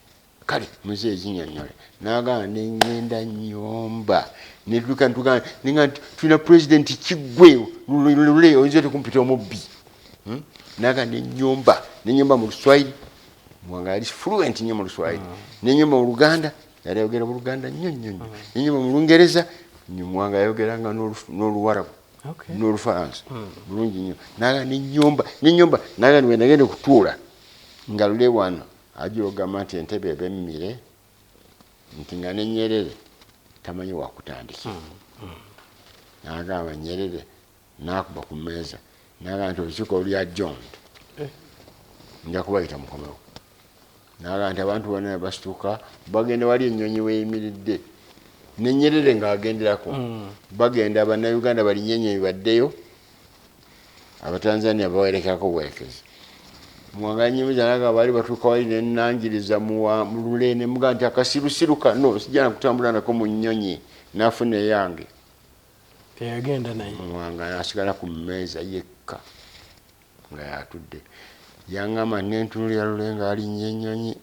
kale muze ekinnyonnyole n'agamba nengenda nnyomba netuuka ntugamba nenga tulina president Kiggwe lule oyinza tekumpita omubbi n'agamba nenyomba mu Luswayiri Mwanga yali fluent nnyo mu Luswayiri nenyomba mu Luganda yali ayogera mu Luganda nnyo nenyomba mu Lungereza Mwanga yayogeranga n'Oluwarabu n'Olufalansa bulungi nnyo n'agamba nenyomba n'agamba bwe nagenda okutuula nga lule wano ajja ogamba nti entebe ebemmire nti nga ne Nyerere tamanyi wakutandikira n'agamba Nyerere n'akuba ku mmeeza n'agamba nti olukiiko luli adjourned nja kubayita mukomewo n'agamba nti abantu bonna basituka bagenda wali ennyonyi weyimiridde ne Nyerere ng'agenderako bagenda Bannayuganda balinyenye baddeyo Abatanzania bawerekako buwerekezi Mwanga nyimiza n'agamba bali batuuka wali nenangiriza mu Lule ne mugamba nti akasirusiru kano sijja nakutambula nako mu nnyonyi n'afuna eyange teyagenda naye Mwanga n'asigala ku mmeeza yekka nga yatudde yangamba nentunulira Lule nga alinnye ennyonyi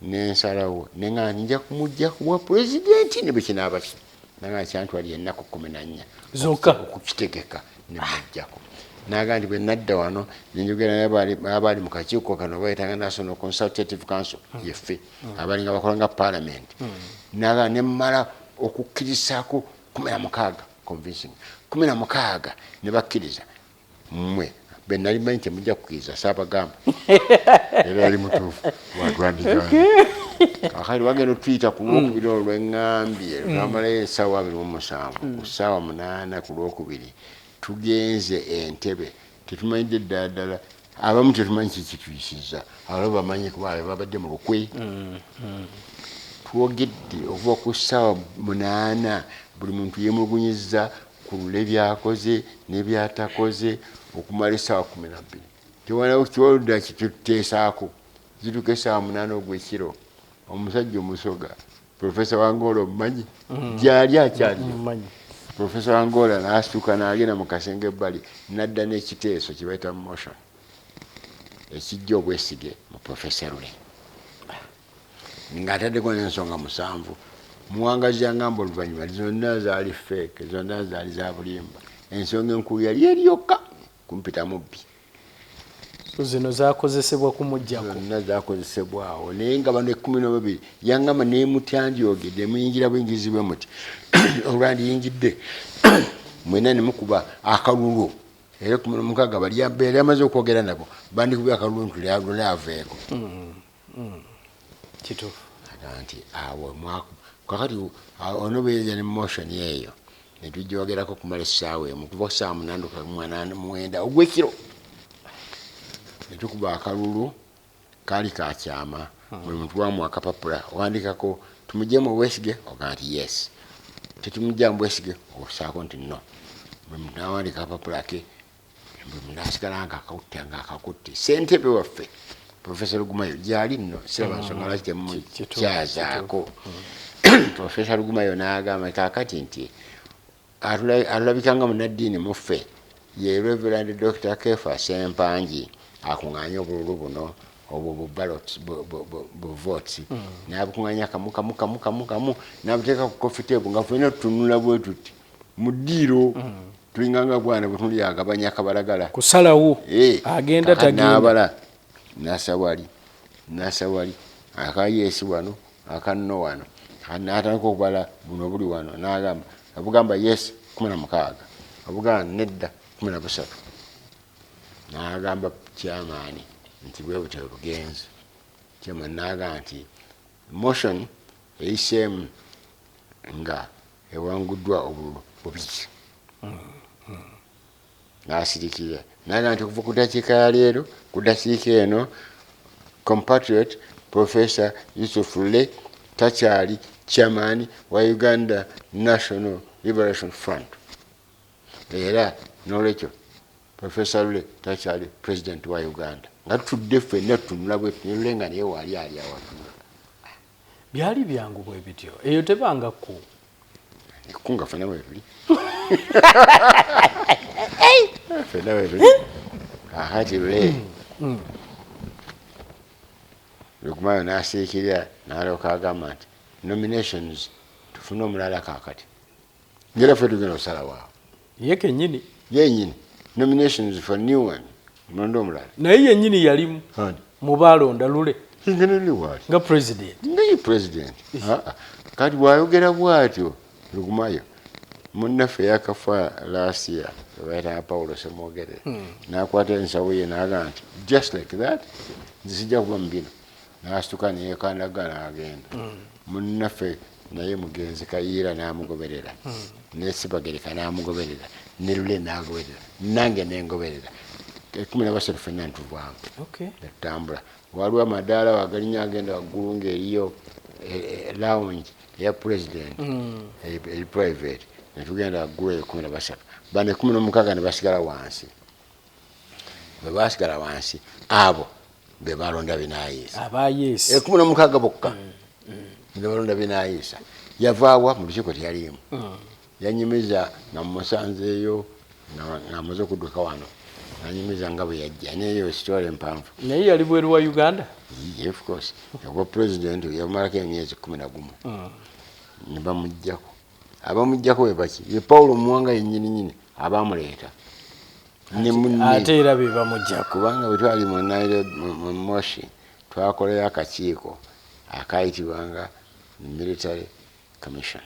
nensalawo nenga nja kumujja kuwa president ne bwekinaaba ki nanga kyantwali ennaku 14 zokka okukitegeka ne mujjako naga ndi bwe nadda wano nenjogera n'abali mu kakiiko kano bayitanga National Consultative Council yeffe abalinga bakola nga parliament naga nemmala okukkirisaako 16 convincing 16 ne bakkiriza mmwe benali manyi temujja kukkiriza saabagamba era ali mutuufu watwandiga akali wagenda otuyita ku Lwokubiri olw'eŋŋambye lwamalayo essaawa 27 ku ssaawa 8 ku Lwokubiri tugenze entebe tetumanyidde ddala abamu tetumanyi kikituyisiza abalala bamanyi kuba babadde mu lukwe twogedde okuva ku ssaawa 8 buli muntu yemulugunyiza ku Lule byakoze n'ebyatakoze okumala essaawa 12 tewanawo kiwaludda kituteesaako zituuka essaawa 8 ogw'ekiro omusajja omusoga Professor Wangola omumanyi gyali akyali Professor Wangola n'asituka n'agenda mu kasenge ebbali n'adda n'ekiteeso kye bayita motion ekijja obwesige mu Professor Lule ng'ataddeko n'ensonga 7 muwangazi yangamba oluvannyuma zonna zaali fake zonna zaali za bulimba ensonga enkulu yali eriyokka kumpita mubbi zino zakozesebwa kumujjako zonna zakozesebwawo naye nga bano 12 yangamba nemutyandiyogedde muyingira buyingizi bwe muti olwandiyingidde mwena ne mukuba akalulu era 16 bali yambeera yamaze okwogera nabo bandikubya akalulu ntuli aveeko kituufu nti awo kakati ono beeja ne motion eyo netujjogerako kumala essaawa emu kuva ssaawa 8 ogw'ekiro netukuba akalulu kaali kakyama buli muntu wamu akapapula owandikako tumuggyemu obwesige ogamba nti yes tetumugjamu bwesige osaako nti no buli muntu nawandika akapapula ke buli muntu nasigala nga akakutte ssentebe waffe Professor Lugumayo gyali nno siraba nsonga lwaki temukyazaako Professor Lugumayo n'agamba kaakati nti alulabikanga munaddiini muffe ye Reverend Dr. Kefa Sempangi akuŋŋaanya obululu buno obwo votes n'abukuŋŋaanya kamu n'abuteeka ku coffee table nga ffenna tutunula bwe tuti mu ddiiro tulinganga bwana bwe tuli agabanya akabalagala kusalawo agenda tagenda n'abala n'asawali nasa wali aka yes wano aka no wano n'atandika okubala buno buli wano n'agamba abugamba yes 16 abugamba nedda 13 n'agamba chairman nti bwe butyo bugenze chairman n'agamba nti motion eyiseemu nga ewanguddwa obululu bubiri n'asirikira n'agamba nti kuva ku ddakiika ya leero ku ddakiika eno compatriot Professor Yusuf Lule takyali chairman wa Uganda National Liberation Front era n'olwekyo Professor Lule takyali president wa Uganda nga tutudde ffenna tunula bwe tunulenga naye wali ali awatula byali byangu bwe bityo eyo tebanga ku kunga ffenna bwe tuli ffenna bwe tuli kakati Lule Lukumayo n'asiikirira n'alyoka agamba nti nominations tufune omulala kakati ngera ffe tugenda osala waawo ye kennyini yenyini nominations for new one mulonda omulala naye yennyini yalimu mu balonda Lule ngeneliwaati nga president ngaye president kati bwayogera bwatyo Lukumayo munnaffe yakafa last year bayita Paulo Semwogere n'akwata ensawo ye n'agamba nti just like that nze sijja kuba mu bino n'asituka neyekandaga agenda munnaffe naye mugenzi Kayiira n'amugoberera ne Sibagereka n'amugoberera ne Lule n'agoberera nange n'engoberera 13 ffenna ntuvaamu etambula waliwo amadaala wagalinya agenda waggulu ng'eriyo lounge eya president eri private netugenda waggulu eyo 13 bano 16 ne basigala wansi bwe basigala wansi abo be balonda binaayisa abayesi 16 bokka be balonda binaayisa yavaawa mu lukiiko teyaliimu yanyumiza nga mumusanzeeyo ng'amaze okudduka wano nanyumiza nga bwe yajja neyo sitole mpanvu naye yali bweru wa Uganda of course yakuba president yamalako emyezi 11 ne bamuggyako abamuggyako be baki ye Paulo Muwanga yennyini abamuleeta ate era be bamuggyako kubanga bwe twali mu Moshi twakolera akakiiko akayitibwanga military commission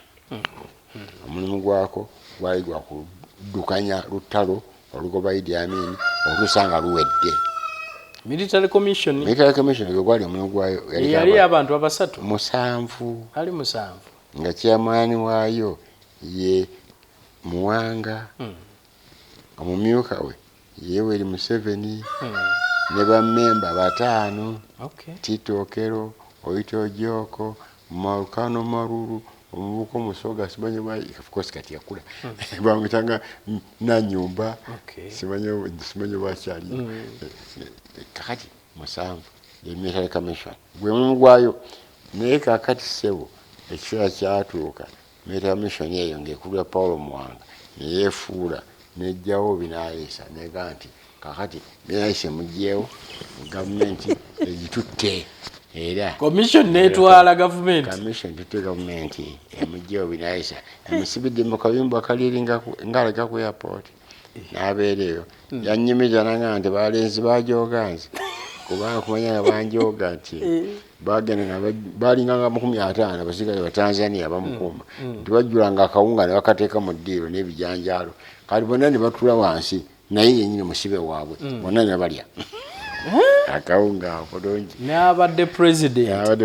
omulimu gwako gwali gwa kuddukanya lutalo olugoba Idi Amin olusanga luwedde military commission gwe gwali omulimu gwayo yali abantu abasatu 7 ali 7 nga chairman waayo ye Muwanga omumyuka we Yoweri Museveni ne bammemba 5 Tito Okero Oito Joko Malkano Maruru omubuko Musoga simanyi bwa of course kati yakula bamutanga na nyumba simanyi bwakyali kakati 7 military commission gwe mugwayo naye kakati sebo ekiseera kyatuuka military commission eyo ng'ekulira Paulo Muwanga neyefuula nejjawo binaayisa negamba nti kakati binaayisa mugyewo gavumenti egitutte era commission netwala government commission tutte gavumenti emugyewo binaayisa emusibidde mu kayumba kaliri ng'alaga ku airport n'abeereyo yannyumiza nagamba nti balenzi bajoganze kubanga kumanya nga banjoga nti bagenda balinganga 50 basigaye ba Tanzania bamukuuma tibajjulanga akawunga ne bakateeka mu ddiiro n'ebijanjaalo kati bonna ne batula wansi naye yennyini musibe waabwe bonna ne balya akawunga bulungi n'abadde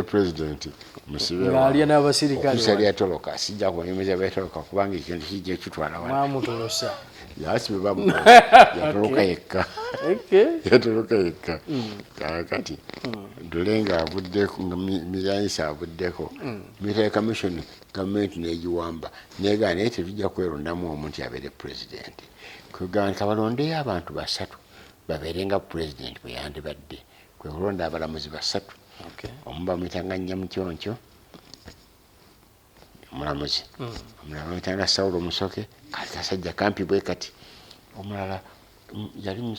president musibe ng'alya n'abasirikale okusali yatoloka sijja kunyumiza betoloka kubanga ekintu kijja kitwala wano mwamutolosa yasibe bamukola yatoloka yekka yatoloka yekka kakati Dulenga avuddeko nga Miryanisa avuddeko military commission gavumenti negiwamba negana naye tetujja kwerondamu omuntu abeere president kwegana kabalondeyo abantu 3 babeerenga president bwe yandibadde kwe kulonda abalamuzi 3 omu bamuyitanga Nyamukyoncho omulamuzi omulala bamuyitanga Saulo Musoke kali kasajja kampi bwe kati omulala yali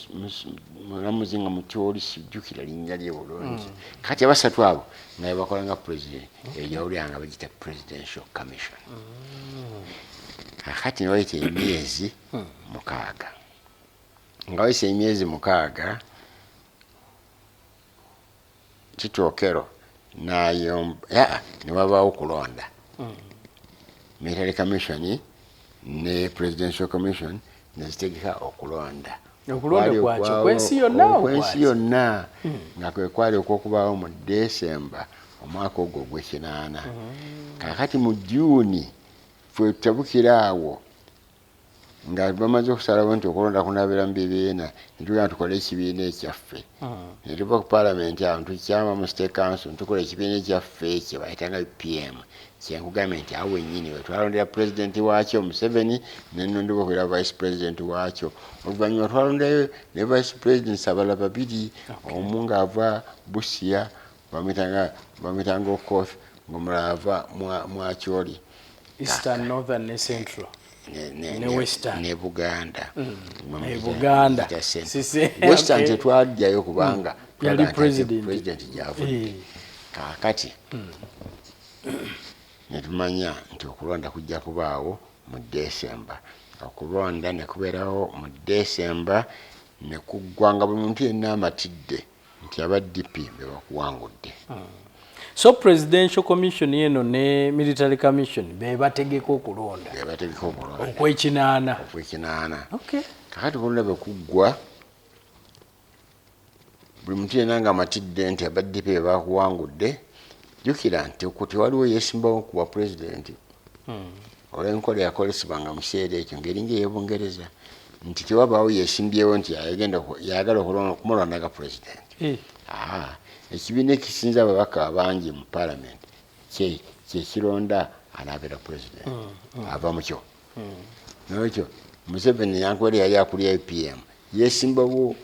mulamuzi nga mukyoli sijjukira linnya lye bulungi kati abasatu abo nga bakolanga president ejawulyanga bagita presidential commission kati niwayita emyezi 6 nga wayise emyezi 6 Kitokero nayomba ne wabaawo okulonda military commission ne presidential commission nezitegeka okulonda kwensi yonna nga kwe kwali okwokubaawo mu December omwaka ogwo gw'ekinaana. Kakati mu June fwe tutabukiraawo nga bamaze okusalawo nti okulonda kunaabira mu bibiina netugenda tukole ekibiina ekyaffe netuva ku parliament awo tukyama mu state council tukola ekibiina ekyaffe ekyo bayitanga PM kyenkugambye nti awo wennyini wetwalondera president waakyo Museveni nenondebwa okubeera vice president waakyo. Oluvannyuma twalondayo ne vice president abalala babiri, omu ng'ava Busia bamitanga Okoth ng'omulala ava Mwakyoli, Eastern, Northern ne Central ne Buganda. Buganda Western tetwajjayo kubanga yali president gyavudde. Kaakati netumanya nti okulonda kujja kubaawo mu December. Okulonda ne kubeerawo mu December ne kuggwanga buli muntu yenna amatidde nti aba DP be bakuwangudde. So presidential commission yeno ne military commission be bategeka okulonda okwekinaana. Okay. Kakati kulonda be kuggwa buli muntu yenna nga amatidde nti aba DP be bakuwangudde. Jukira nti okuti waliwo yesimbawo kuba president olw'enkola yakolesebwanga mu kiseera ekyo ng'eringa ey'Obungereza nti tewabaawo yesimbyewo nti yagala okumulondaga president. Ekibiina ekisinza ababaka abangi mu parliament kyekironda anaabeera president ava mu kyo. N'ekyo Museveni yankwere yali akulya APM yesimbawo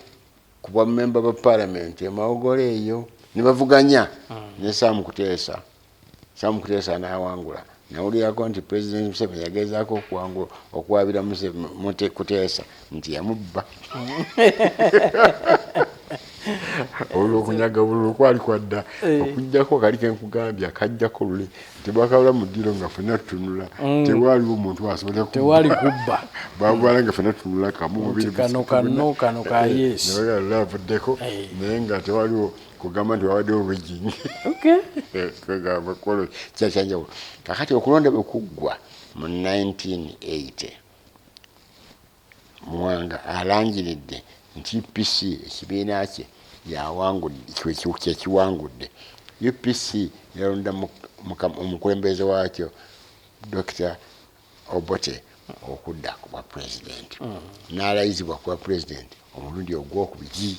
kuba member ba parliament emawogolo eyo ne bavuganya ne Sam Kuteesa n'awangula. Nawulirako nti president Museveni yagezaako okuwabira Kuteesa nti yamubba. Olwokunyaga bululu kwali kwadda okujjako kali kenkugambye akajjako lule tebakabula mu ddiro nga ffenna tutunula tewaliwo omuntu asobole tewali kubba babwala nga ffenna tutunula kamu mubiri kano ka yes navuddeko naye nga tewaliwo kugamba nti wawaddewo rigging. Kwegamba kolo kyakyanjawulo. Kakati okulonda bwe kuggwa mu 1980 Mwanga alangiridde nti UPC ekibiina kye kyekiwangudde. UPC yalonda omukulembeze waakyo Dr. Obote okudda ku bwa president n'alayizibwa kuba president omulundi ogwokubiri.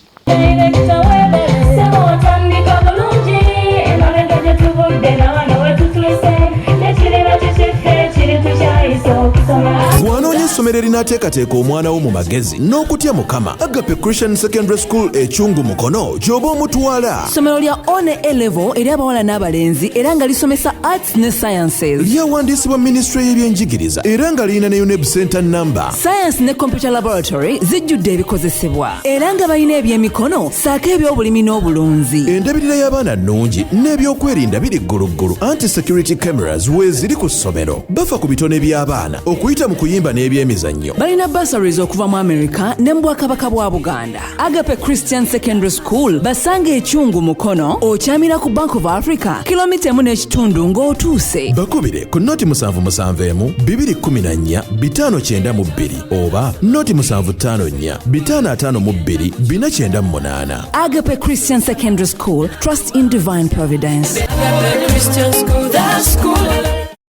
Bw'anoonya essomero erinaateekateeka omwana wo mu magezi n'okutya Mukama, Agape Christian Secondary School ekyungu Mukono gy'oba omutwala. Ssomero lya one A-level eri abawala n'abalenzi era nga lisomesa arts ne sciences. Lyawandiisibwa Ministry y'ebyenjigiriza era nga lirina ne UNEB Center number. Science ne computer laboratory zijjudde ebikozesebwa era nga balina ebyemikono saako eby'obulimi n'obulunzi. Endabirira y'abaana nnungi n'ebyokwerinda biri gguluggulu. Anti-security cameras weeziri ku ssomero. Bafa ku bitone by'abaana okuyita mu kuyimba n'ebyemizannyo. Balina bursaries okuva mu America ne mu Bwakabaka bwa Buganda. Agape Christian Secondary School basanga ekyungu Mukono okyamira ku Bank of Africa kilomita 1.5 ng'otuuse. Bakubire ku noti 771 214 592 oba noti 754 552 498. Agape Christian Secondary School, trust in divine providence. Agape Christian School, that school.